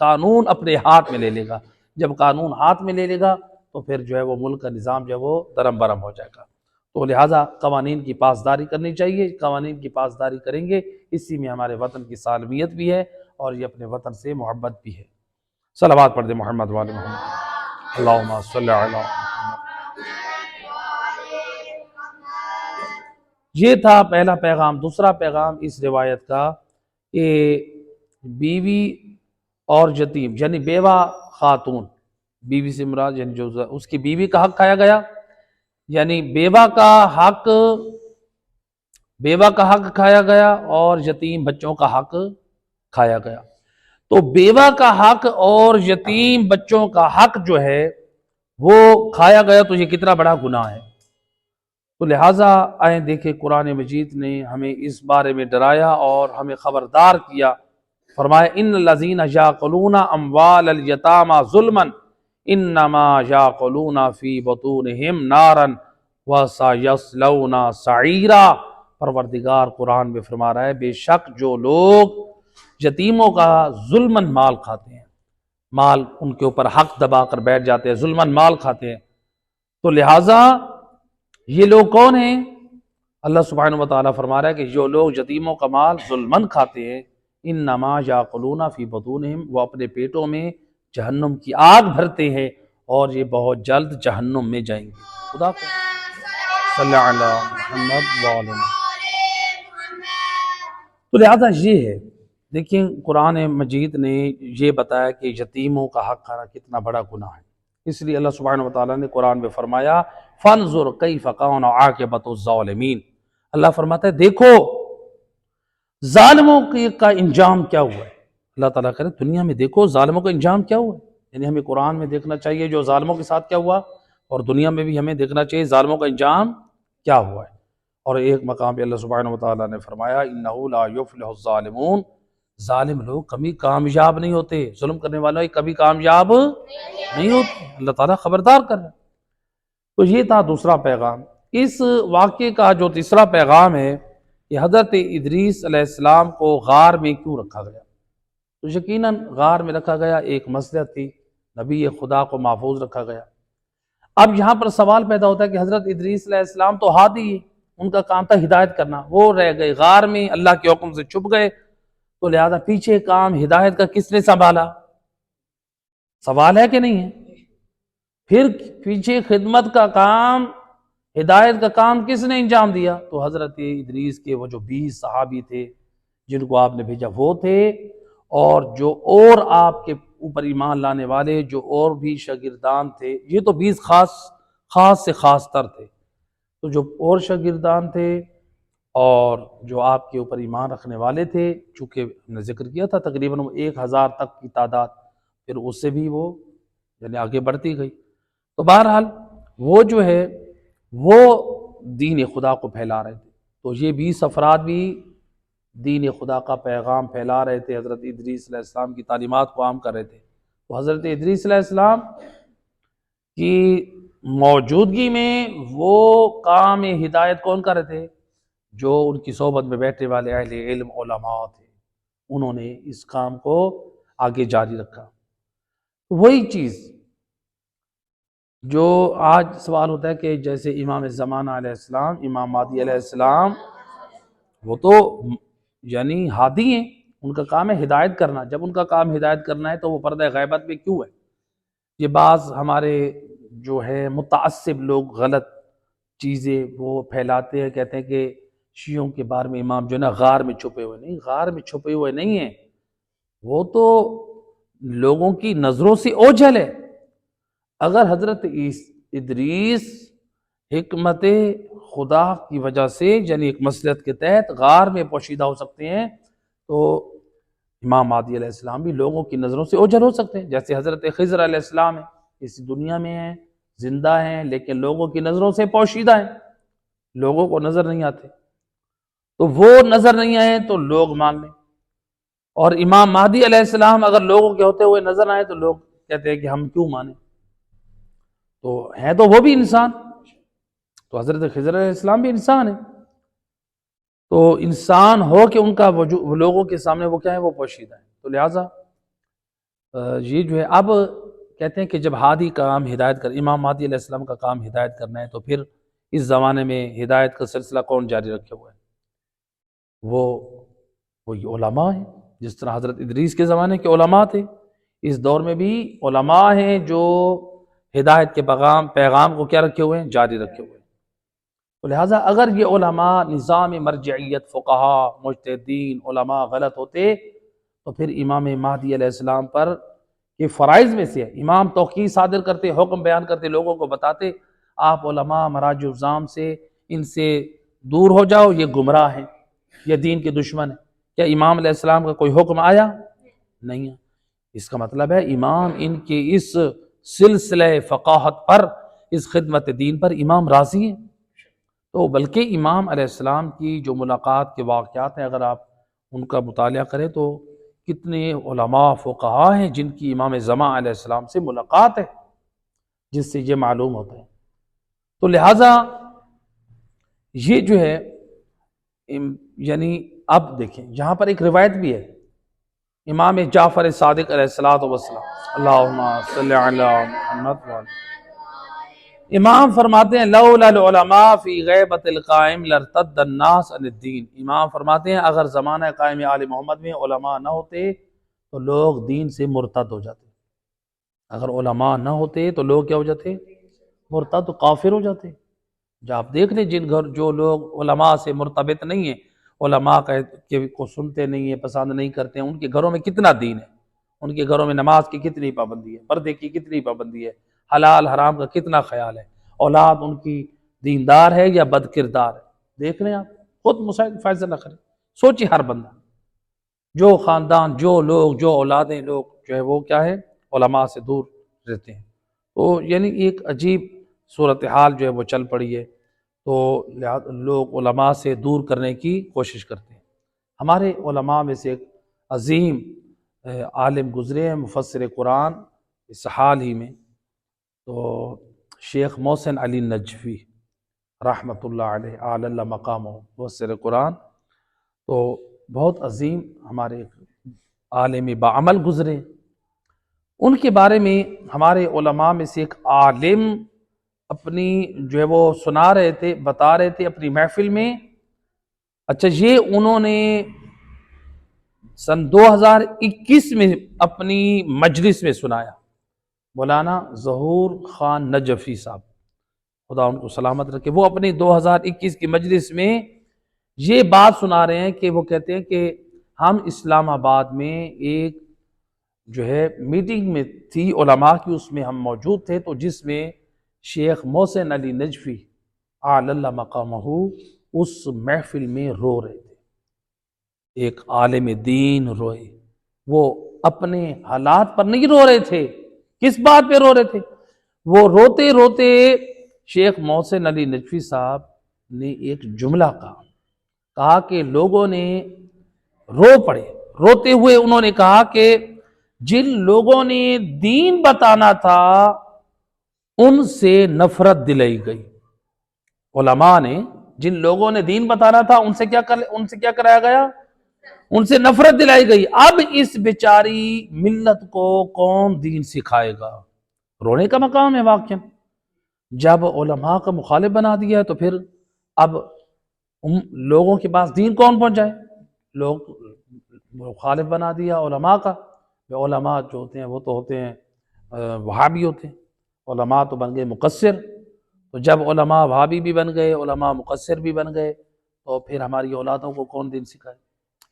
قانون اپنے ہاتھ میں لے لے گا۔ جب قانون ہاتھ میں لے لے گا تو پھر جو ہے وہ ملک کا نظام جو ہے وہ درم برم ہو جائے گا۔ تو لہٰذا قوانین کی پاسداری کرنی چاہیے۔ قوانین کی پاسداری کریں گے، اسی میں ہمارے وطن کی سالمیت بھی ہے اور یہ اپنے وطن سے محبت بھی ہے۔ صلوات پڑھ دیں محمد وآل محمد، اللہم صلی علی محمد۔ یہ تھا پہلا پیغام۔ دوسرا پیغام اس روایت کا کہ بیوی اور یتیم یعنی بیوہ خاتون، بیوی سے مراد یعنی جو اس کی بیوی کا حق کھایا گیا، یعنی بیوہ کا حق کھایا گیا اور یتیم بچوں کا حق کھایا گیا۔ تو بیوہ کا حق اور یتیم بچوں کا حق جو ہے وہ کھایا گیا تو یہ کتنا بڑا گناہ ہے۔ تو لہٰذا دیکھیں قرآن مجید نے ہمیں اس بارے میں ڈرایا اور ہمیں خبردار کیا فرمایا ان الذین یاکلون اموال الیتامی ظلما انما یاکلون فی بطونہم نارا وسیصلون سعیرا۔ پروردگار قرآن میں فرما رہا ہے بے شک جو لوگ یتیموں کا ظلماً مال کھاتے ہیں، مال ان کے اوپر حق دبا کر بیٹھ جاتے ہیں، ظلماً مال کھاتے ہیں، تو لہٰذا یہ لوگ کون ہیں؟ اللہ سبحانہ و تعالیٰ فرما رہا ہے کہ جو لوگ یتیموں کا مال ظلماً کھاتے ہیں انما یاکلون فی بطونہم، وہ اپنے پیٹوں میں جہنم کی آگ بھرتے ہیں اور یہ بہت جلد جہنم میں جائیں گے۔ خدا کو صلی علی محمد وعلی محمد۔ تو لہٰذا یہ ہے، دیکھیں قرآن مجید نے یہ بتایا کہ یتیموں کا حق کھانا کتنا بڑا گناہ ہے، اس لیے اللہ سبحانہ و تعالیٰ نے قرآن میں فرمایا فانظر کیف کان عاقبۃ الظالمین۔ اللہ فرماتا ہے دیکھو ظالموں کا انجام کیا ہوا ہے۔ اللہ تعالیٰ کہہ رہے دنیا میں دیکھو ظالموں کا انجام کیا ہوا ہے، یعنی ہمیں قرآن میں دیکھنا چاہیے جو ظالموں کے ساتھ کیا ہوا، اور دنیا میں بھی ہمیں دیکھنا چاہیے ظالموں کا انجام کیا ہوا ہے۔ اور ایک مقام پہ اللہ سبحانہ و تعالیٰ نے فرمایا انہ لا یفلح الظالمون، ظالم لوگ کبھی کامیاب نہیں ہوتے، ظلم کرنے والوں کبھی کامیاب نہیں ہوتے، اللہ تعالیٰ خبردار کر رہا ہے۔ تو یہ تھا دوسرا پیغام۔ اس واقعے کا جو تیسرا پیغام ہے کہ حضرت ادریس علیہ السلام کو غار میں کیوں رکھا گیا؟ تو یقیناً غار میں رکھا گیا ایک مصلحت تھی، نبی خدا کو محفوظ رکھا گیا۔ اب یہاں پر سوال پیدا ہوتا ہے کہ حضرت ادریس علیہ السلام تو ہادی ہے، ان کا کام تھا ہدایت کرنا، وہ رہ گئے غار میں، اللہ کے حکم سے چھپ گئے، تو لہذا پیچھے کام ہدایت کا کس نے سنبھالا؟ سوال ہے کہ نہیں ہے؟ پھر پیچھے خدمت کا کام، ہدایت کا کام کس نے انجام دیا؟ تو حضرت ادریس کے وہ جو 20 صحابی تھے جن کو آپ نے بھیجا وہ تھے، اور جو اور آپ کے اوپر ایمان لانے والے جو اور بھی شاگردان تھے، یہ تو 20 خاص سے خاص تر تھے، تو جو اور شاگردان تھے اور جو آپ کے اوپر ایمان رکھنے والے تھے، چونکہ ہم نے ذکر کیا تھا تقریباً 1000 تک کی تعداد، پھر اس سے بھی وہ یعنی آگے بڑھتی گئی، تو بہرحال وہ جو ہے وہ دین خدا کو پھیلا رہے تھے، تو یہ 20 افراد بھی دین خدا کا پیغام پھیلا رہے تھے، حضرت ادریس علیہ السلام کی تعلیمات کو عام کر رہے تھے۔ تو حضرت ادریس علیہ السلام کی موجودگی میں وہ کام ہدایت کون کر رہے تھے؟ جو ان کی صحبت میں بیٹھنے والے اہل علم علماء تھے، انہوں نے اس کام کو آگے جاری رکھا۔ وہی چیز جو آج سوال ہوتا ہے کہ جیسے امام زمانہ علیہ السلام، امام مہدی علیہ السلام، وہ تو یعنی ہادی ہیں، ان کا کام ہے ہدایت کرنا، جب ان کا کام ہدایت کرنا ہے تو وہ پردہ غیبت میں کیوں ہے؟ یہ بعض ہمارے جو ہے متعصب لوگ غلط چیزیں وہ پھیلاتے ہیں، کہتے ہیں کہ شیعوں کے بارے میں امام جو ہے نا غار میں چھپے ہوئے، نہیں، غار میں چھپے ہوئے نہیں ہیں، وہ تو لوگوں کی نظروں سے اوجھل ہے۔ اگر حضرت ادریس حکمت خدا کی وجہ سے یعنی ایک مصلحت کے تحت غار میں پوشیدہ ہو سکتے ہیں، تو امام مہدی علیہ السلام بھی لوگوں کی نظروں سے اوجھل ہو سکتے ہیں، جیسے حضرت خضر علیہ السلام ہیں، اس دنیا میں ہیں، زندہ ہیں، لیکن لوگوں کی نظروں سے پوشیدہ ہیں، لوگوں کو نظر نہیں آتے، تو وہ نظر نہیں آئے تو لوگ مان لیں، اور امام مہدی علیہ السلام اگر لوگوں کے ہوتے ہوئے نظر آئے تو لوگ کہتے ہیں کہ ہم کیوں مانیں، تو ہیں تو وہ بھی انسان، تو حضرت خضر علیہ السلام بھی انسان ہے، تو انسان ہو کہ ان کا وجود لوگوں کے سامنے وہ کیا ہے، وہ پوشیدہ ہے، تو لہٰذا یہ جو ہے اب کہتے ہیں کہ جب ہادی کا کام ہدایت کر، امام مہدی علیہ السلام کا کام ہدایت کرنا ہے، تو پھر اس زمانے میں ہدایت کا سلسلہ کون جاری رکھے ہوا ہے؟ وہی علماء ہیں، جس طرح حضرت ادریس کے زمانے کے علماء تھے، اس دور میں بھی علماء ہیں جو ہدایت کے پیغام کو کیا رکھے ہوئے ہیں، جاری رکھے ہوئے ہیں۔ تو لہٰذا اگر یہ علماء نظام مرجعیت، فقہا، مجتہدین، علماء غلط ہوتے تو پھر امام مہدی علیہ السلام پر یہ فرائض میں سے ہے، امام توقیع صادر کرتے، حکم بیان کرتے، لوگوں کو بتاتے آپ علماء مراجع الزام سے ان سے دور ہو جاؤ، یہ گمراہ ہیں، یہ دین کے دشمن ہیں۔ کیا امام علیہ السلام کا کوئی حکم آیا؟ نہیں ہے۔ اس کا مطلب ہے امام ان کے اس سلسلہ فقاہت پر، اس خدمت دین پر امام راضی ہیں۔ تو بلکہ امام علیہ السلام کی جو ملاقات کے واقعات ہیں، اگر آپ ان کا مطالعہ کریں تو کتنے علماء فقہا ہیں جن کی امام زمان علیہ السلام سے ملاقات ہے، جس سے یہ معلوم ہوتا ہے۔ تو لہٰذا یہ جو ہے یعنی اب دیکھیں یہاں پر ایک روایت بھی ہے امام جعفر صادق علیہ السلام، اللہم صلی علی محمد وعلی، امام فرماتے ہیں لولا العلماء فی غیبت القائم لارتد الناس عن الدین، امام فرماتے ہیں اگر زمانہ قائم آل محمد میں علماء نہ ہوتے تو لوگ دین سے مرتد ہو جاتے، اگر علماء نہ ہوتے تو لوگ کیا ہو جاتے؟ مرتد، کافر ہو جاتے۔ جب آپ دیکھ لیں جن گھر جو لوگ علماء سے مرتبط نہیں ہیں، علماء کو سنتے نہیں ہیں، پسند نہیں کرتے ہیں، ان کے گھروں میں کتنا دین ہے، ان کے گھروں میں نماز کی کتنی پابندی ہے، پردے کی کتنی پابندی ہے، حلال حرام کا کتنا خیال ہے، اولاد ان کی دیندار ہے یا بد کردار ہے، دیکھ لیں آپ خود مسائل فیصلہ کریں، سوچیں ہر بندہ، جو خاندان، جو لوگ، جو اولادیں لوگ جو ہے وہ کیا ہے علماء سے دور رہتے ہیں۔ تو یعنی ایک عجیب صورتحال جو ہے وہ چل پڑی ہے، تو لوگ علماء سے دور کرنے کی کوشش کرتے ہیں۔ ہمارے علماء میں سے ایک عظیم عالم گزرے ہیں مفسر قرآن اس حال ہی میں، تو شیخ محسن علی نجفی رحمۃ اللہ علیہ اعلی اللہ مقامہ مفسر قرآن، تو بہت عظیم ہمارے عالم بعمل گزرے، ان کے بارے میں ہمارے علماء میں سے ایک عالم اپنی جو ہے وہ سنا رہے تھے، بتا رہے تھے اپنی محفل میں، اچھا یہ انہوں نے سن 2021 میں اپنی مجلس میں سنایا، مولانا ظہور خان نجفی صاحب خدا ان کو سلامت رکھے، وہ اپنی 2021 کی مجلس میں یہ بات سنا رہے ہیں کہ وہ کہتے ہیں کہ ہم اسلام آباد میں ایک جو ہے میٹنگ میں تھی علماء کی، اس میں ہم موجود تھے، تو جس میں شیخ محسن علی نجفی اعلی اللہ مقامہ اس محفل میں رو رہے تھے، ایک عالم دین روئے، وہ اپنے حالات پر نہیں رو رہے تھے، کس بات پہ رو رہے تھے؟ وہ روتے روتے شیخ محسن علی نجفی صاحب نے ایک جملہ کہا کہ لوگوں نے رو پڑے، روتے ہوئے انہوں نے کہا کہ جن لوگوں نے دین بتانا تھا ان سے نفرت دلائی گئی، علماء نے جن لوگوں نے دین بتانا تھا ان سے کیا کرایا گیا؟ ان سے نفرت دلائی گئی، اب اس بیچاری ملت کو کون دین سکھائے گا؟ رونے کا مقام ہے واقعا، جب علماء کا مخالف بنا دیا ہے تو پھر اب لوگوں کے پاس دین کون پہنچ جائے؟ لوگ مخالف بنا دیا علماء کا، علماء جو ہوتے ہیں وہ تو ہوتے ہیں وہابی ہوتے ہیں، علماء تو بن گئے مقصر، تو جب علماء وہابی بھی بن گئے، علماء مقصر بھی بن گئے، تو پھر ہماری اولادوں کو کون دین سکھائے؟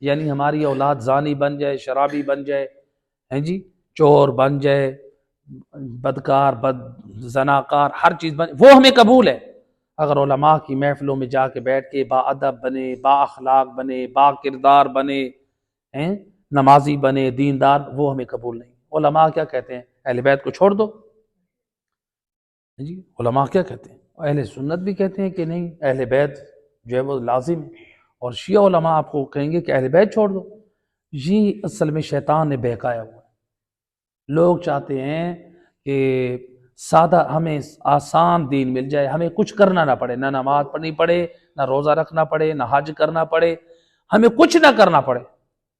یعنی ہماری اولاد زانی بن جائے، شرابی بن جائے، ہیں جی چور بن جائے، بدکار، زناکار، ہر چیز بن، وہ ہمیں قبول ہے، اگر علماء کی محفلوں میں جا کے بیٹھ کے با ادب بنے، با اخلاق بنے، با کردار بنے، نمازی بنے، دیندار، وہ ہمیں قبول نہیں۔ علماء کیا کہتے ہیں؟ اہل بیت کو چھوڑ دو، جی علماء کیا کہتے ہیں؟ اہل سنت بھی کہتے ہیں کہ نہیں اہل بیت جو ہے وہ لازم ہے، اور شیعہ علماء آپ کو کہیں گے کہ اہل بیت چھوڑ دو۔ یہ اصل میں شیطان نے بہکایا ہوا ہے، لوگ چاہتے ہیں کہ سادہ ہمیں آسان دین مل جائے، ہمیں کچھ کرنا نہ پڑے، نہ نماز پڑھنی پڑے، نہ روزہ رکھنا پڑے، نہ حج کرنا پڑے، ہمیں کچھ نہ کرنا پڑے،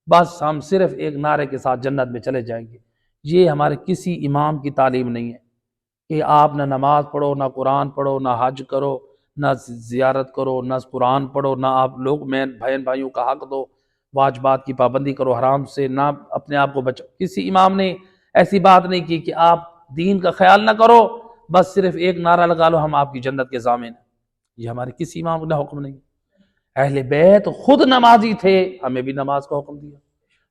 بس ہم صرف ایک نعرے کے ساتھ جنت میں چلے جائیں گے۔ یہ ہمارے کسی امام کی تعلیم نہیں ہے کہ آپ نہ نماز پڑھو، نہ قرآن پڑھو، نہ حج کرو، نہ زیارت کرو، نہ قرآن پڑھو، نہ آپ لوگ میں بھائیوں کا حق دو، واجبات کی پابندی کرو، حرام سے نہ اپنے آپ کو بچو۔ کسی امام نے ایسی بات نہیں کی کہ آپ دین کا خیال نہ کرو، بس صرف ایک نعرہ لگا لو ہم آپ کی جنت کے ضامن ہیں، یہ ہمارے کسی امام نے حکم نہیں۔ اہل بیت خود نمازی تھے، ہمیں بھی نماز کا حکم دیا،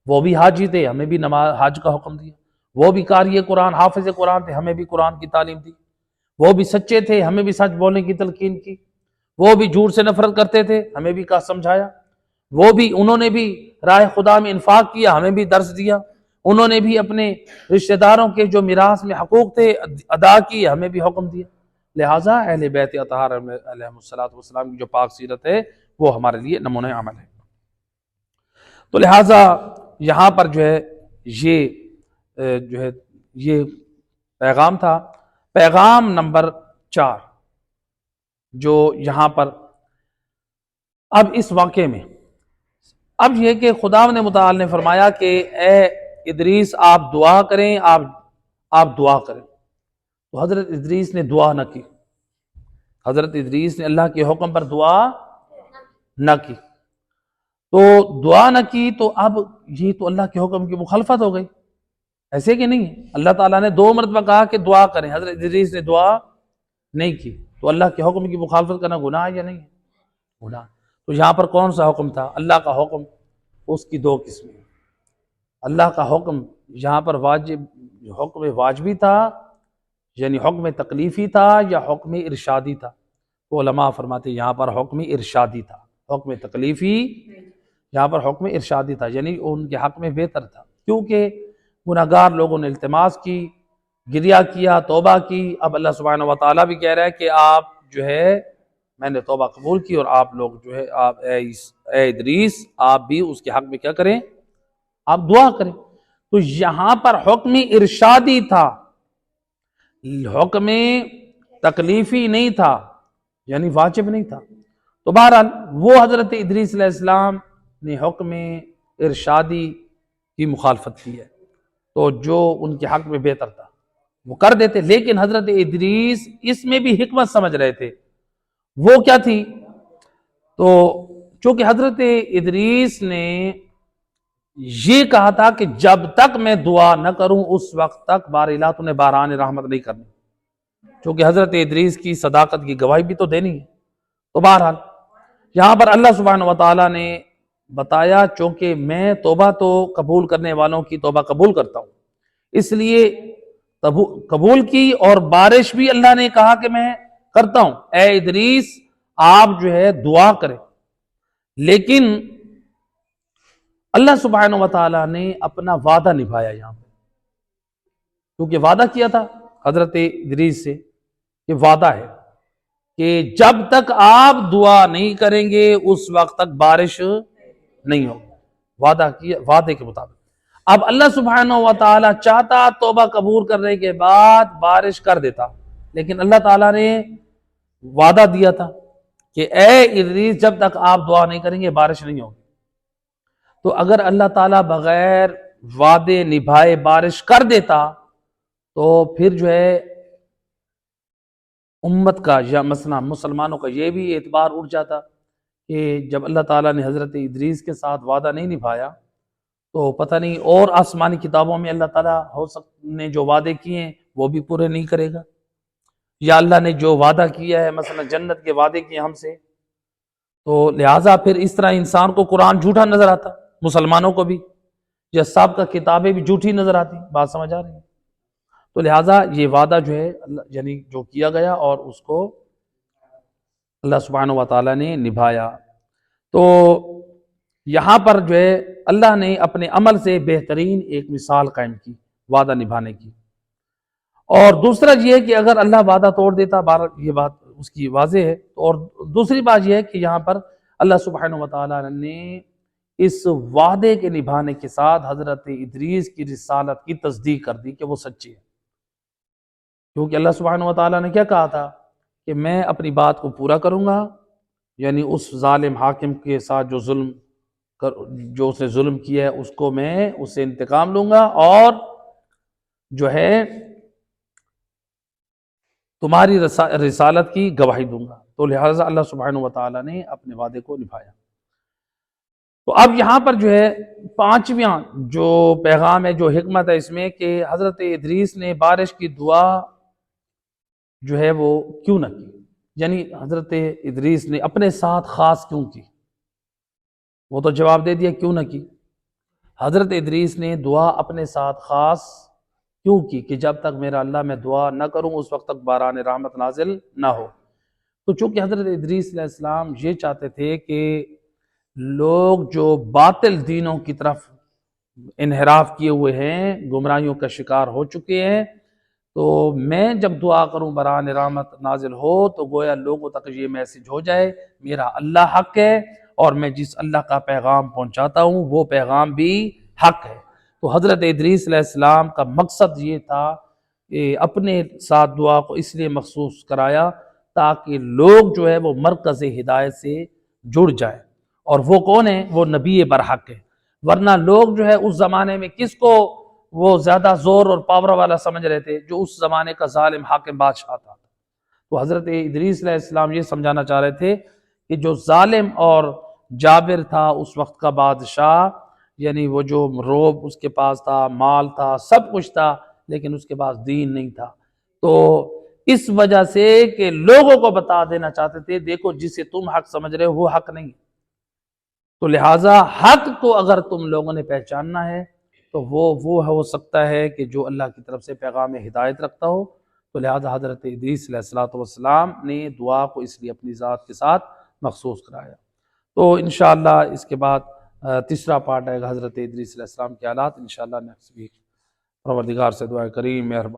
وہ بھی حاجی تھے، ہمیں بھی حج کا حکم دیا، وہ بھی قاری قرآن، حافظ قرآن تھے، ہمیں بھی قرآن کی تعلیم دی، وہ بھی سچے تھے، ہمیں بھی سچ بولنے کی تلقین کی، وہ بھی جھوٹ سے نفرت کرتے تھے، ہمیں بھی کہا سمجھایا، انہوں نے بھی راہ خدا میں انفاق کیا، ہمیں بھی درس دیا، انہوں نے بھی اپنے رشتہ داروں کے جو میراث میں حقوق تھے ادا کیے، ہمیں بھی حکم دیا۔ لہٰذا اہل بیت اطہار علیہ السلام کی جو پاک سیرت ہے وہ ہمارے لیے نمونہ عمل ہے۔ تو لہٰذا یہاں پر جو ہے یہ پیغام تھا۔ پیغام نمبر 4 جو یہاں پر اب اس واقعے میں اب یہ کہ خدا نے متعال نے فرمایا کہ اے ادریس آپ دعا کریں، آپ دعا کریں۔ تو حضرت ادریس نے دعا نہ کی، حضرت ادریس نے اللہ کے حکم پر دعا نہ کی۔ تو دعا نہ کی تو اب یہ تو اللہ کے حکم کی مخالفت ہو گئی، ایسے کہ نہیں؟ اللہ تعالیٰ نے 2 مرتبہ کہا کہ دعا کریں، حضرت ادریس نے دعا نہیں کی، تو اللہ کے حکم کی مخالفت کرنا گناہ ہے یا نہیں؟ گناہ۔ تو یہاں پر کون سا حکم تھا؟ اللہ کا حکم، اس کی 2 قسمیں۔ اللہ کا حکم یہاں پر حکم واجبی تھا، یعنی حکم تکلیفی تھا، یا حکم ارشادی تھا؟ تو علماء فرماتے ہیں یہاں پر حکم ارشادی تھا، حکم تکلیفی یہاں پر حکم ارشادی تھا، یعنی ان کے حق میں بہتر تھا، کیونکہ گناہگار لوگوں نے التماس کی، گریہ کیا، توبہ کی۔ اب اللہ سبحانہ و تعالیٰ بھی کہہ رہا ہے کہ آپ جو ہے میں نے توبہ قبول کی، اور آپ لوگ جو ہے آپ اے ادریس آپ بھی اس کے حق میں کیا کریں؟ آپ دعا کریں۔ تو یہاں پر حکم ارشادی تھا، حکم تکلیفی نہیں تھا، یعنی واجب نہیں تھا۔ تو بہرحال وہ حضرت ادریس علیہ السلام نے حکم ارشادی کی مخالفت کی ہے، تو جو ان کے حق میں بہتر تھا وہ کر دیتے، لیکن حضرت ادریس اس میں بھی حکمت سمجھ رہے تھے۔ وہ کیا تھی؟ تو چونکہ حضرت ادریس نے یہ کہا تھا کہ جب تک میں دعا نہ کروں اس وقت تک بار الہ تو نے باران رحمت نہیں کرنی، چونکہ حضرت ادریس کی صداقت کی گواہی بھی تو دینی ہے۔ تو بہرحال یہاں پر اللہ سبحانہ و تعالیٰ نے بتایا چونکہ میں توبہ تو قبول کرنے والوں کی توبہ قبول کرتا ہوں، اس لیے قبول کی، اور بارش بھی اللہ نے کہا کہ میں کرتا ہوں۔ اے ادریس آپ جو ہے دعا کریں، لیکن اللہ سبحانہ و تعالیٰ نے اپنا وعدہ نبھایا یہاں پہ، کیونکہ وعدہ کیا تھا حضرت ادریس سے، یہ وعدہ ہے کہ جب تک آپ دعا نہیں کریں گے اس وقت تک بارش نہیں ہوگی، وعدہ کیا، وعدے کے مطابق۔ اب اللہ سبحانہ و تعالیٰ چاہتا توبہ قبول کرنے کے بعد بارش کر دیتا، لیکن اللہ تعالیٰ نے وعدہ دیا تھا کہ اے ادریس جب تک آپ دعا نہیں کریں گے بارش نہیں ہوگی۔ تو اگر اللہ تعالیٰ بغیر وعدے نبھائے بارش کر دیتا تو پھر جو ہے امت کا یا مثلا مسلمانوں کا یہ بھی اعتبار اٹھ جاتا کہ جب اللہ تعالیٰ نے حضرت ادریس کے ساتھ وعدہ نہیں نبھایا تو پتہ نہیں اور آسمانی کتابوں میں اللہ تعالیٰ نے جو وعدے کیے ہیں وہ بھی پورے نہیں کرے گا، یا اللہ نے جو وعدہ کیا ہے مثلا جنت کے وعدے کیے ہم سے، تو لہٰذا پھر اس طرح انسان کو قرآن جھوٹا نظر آتا، مسلمانوں کو بھی، یا صاحب کا کتابیں بھی جھوٹی نظر آتی۔ بات سمجھ آ رہی ہے؟ تو لہٰذا یہ وعدہ جو ہے یعنی جو کیا گیا اور اس کو اللہ سبحانہ و تعالیٰ نے نبھایا۔ تو یہاں پر جو ہے اللہ نے اپنے عمل سے بہترین ایک مثال قائم کی وعدہ نبھانے کی۔ اور دوسرا یہ ہے کہ اگر اللہ وعدہ توڑ دیتا، یہ بات اس کی واضح ہے، اور دوسری بات یہ ہے کہ یہاں پر اللہ سبحانہ و تعالیٰ نے اس وعدے کے نبھانے کے ساتھ حضرت ادریس کی رسالت کی تصدیق کر دی کہ وہ سچی ہے، کیونکہ اللہ سبحانہ و تعالیٰ نے کیا کہا تھا کہ میں اپنی بات کو پورا کروں گا، یعنی اس ظالم حاکم کے ساتھ جو اس نے ظلم کیا ہے اس کو میں اس سے انتقام لوں گا، اور جو ہے تمہاری رسالت کی گواہی دوں گا۔ تو لہٰذا اللہ سبحانہ و تعالیٰ نے اپنے وعدے کو نبھایا۔ تو اب یہاں پر جو ہے 5واں جو پیغام ہے، جو حکمت ہے اس میں، کہ حضرت ادریس نے بارش کی دعا جو ہے وہ کیوں نہ کی، یعنی حضرت ادریس نے اپنے ساتھ خاص کیوں کی؟ وہ تو جواب دے دیا کیوں نہ کی۔ حضرت ادریس نے دعا اپنے ساتھ خاص کیوں کی کہ جب تک میرا اللہ میں دعا نہ کروں اس وقت تک باران رحمت نازل نہ ہو۔ تو چونکہ حضرت ادریس علیہ السلام یہ چاہتے تھے کہ لوگ جو باطل دینوں کی طرف انحراف کیے ہوئے ہیں، گمراہیوں کا شکار ہو چکے ہیں، تو میں جب دعا کروں باران رحمت نازل ہو تو گویا لوگوں تک یہ میسج ہو جائے میرا اللہ حق ہے، اور میں جس اللہ کا پیغام پہنچاتا ہوں وہ پیغام بھی حق ہے۔ تو حضرت ادریس علیہ السلام کا مقصد یہ تھا کہ اپنے ساتھ دعا کو اس لیے مخصوص کرایا تاکہ لوگ جو ہے وہ مرکز ہدایت سے جڑ جائیں، اور وہ کون ہے؟ وہ نبی برحق ہے۔ ورنہ لوگ جو ہے اس زمانے میں کس کو وہ زیادہ زور اور پاور والا سمجھ رہے تھے؟ جو اس زمانے کا ظالم حاکم بادشاہ تھا۔ تو حضرت ادریس علیہ السلام یہ سمجھانا چاہ رہے تھے کہ جو ظالم اور جابر تھا اس وقت کا بادشاہ، یعنی وہ جو روب اس کے پاس تھا، مال تھا، سب کچھ تھا، لیکن اس کے پاس دین نہیں تھا، تو اس وجہ سے کہ لوگوں کو بتا دینا چاہتے تھے دیکھو جسے تم حق سمجھ رہے ہو وہ حق نہیں، تو لہٰذا حق کو اگر تم لوگوں نے پہچاننا ہے تو وہ ہو سکتا ہے کہ جو اللہ کی طرف سے پیغام ہدایت رکھتا ہو۔ تو لہٰذا حضرت ادریس علیہ السلام نے دعا کو اس لیے اپنی ذات کے ساتھ مخصوص کرایا۔ تو انشاءاللہ اس کے بعد تیسرا پارٹ آئے گا حضرت ادریس علیہ السلام کے حالات، انشاءاللہ نیکسٹ ویک۔ پروردگار سے دعا کریم مہربان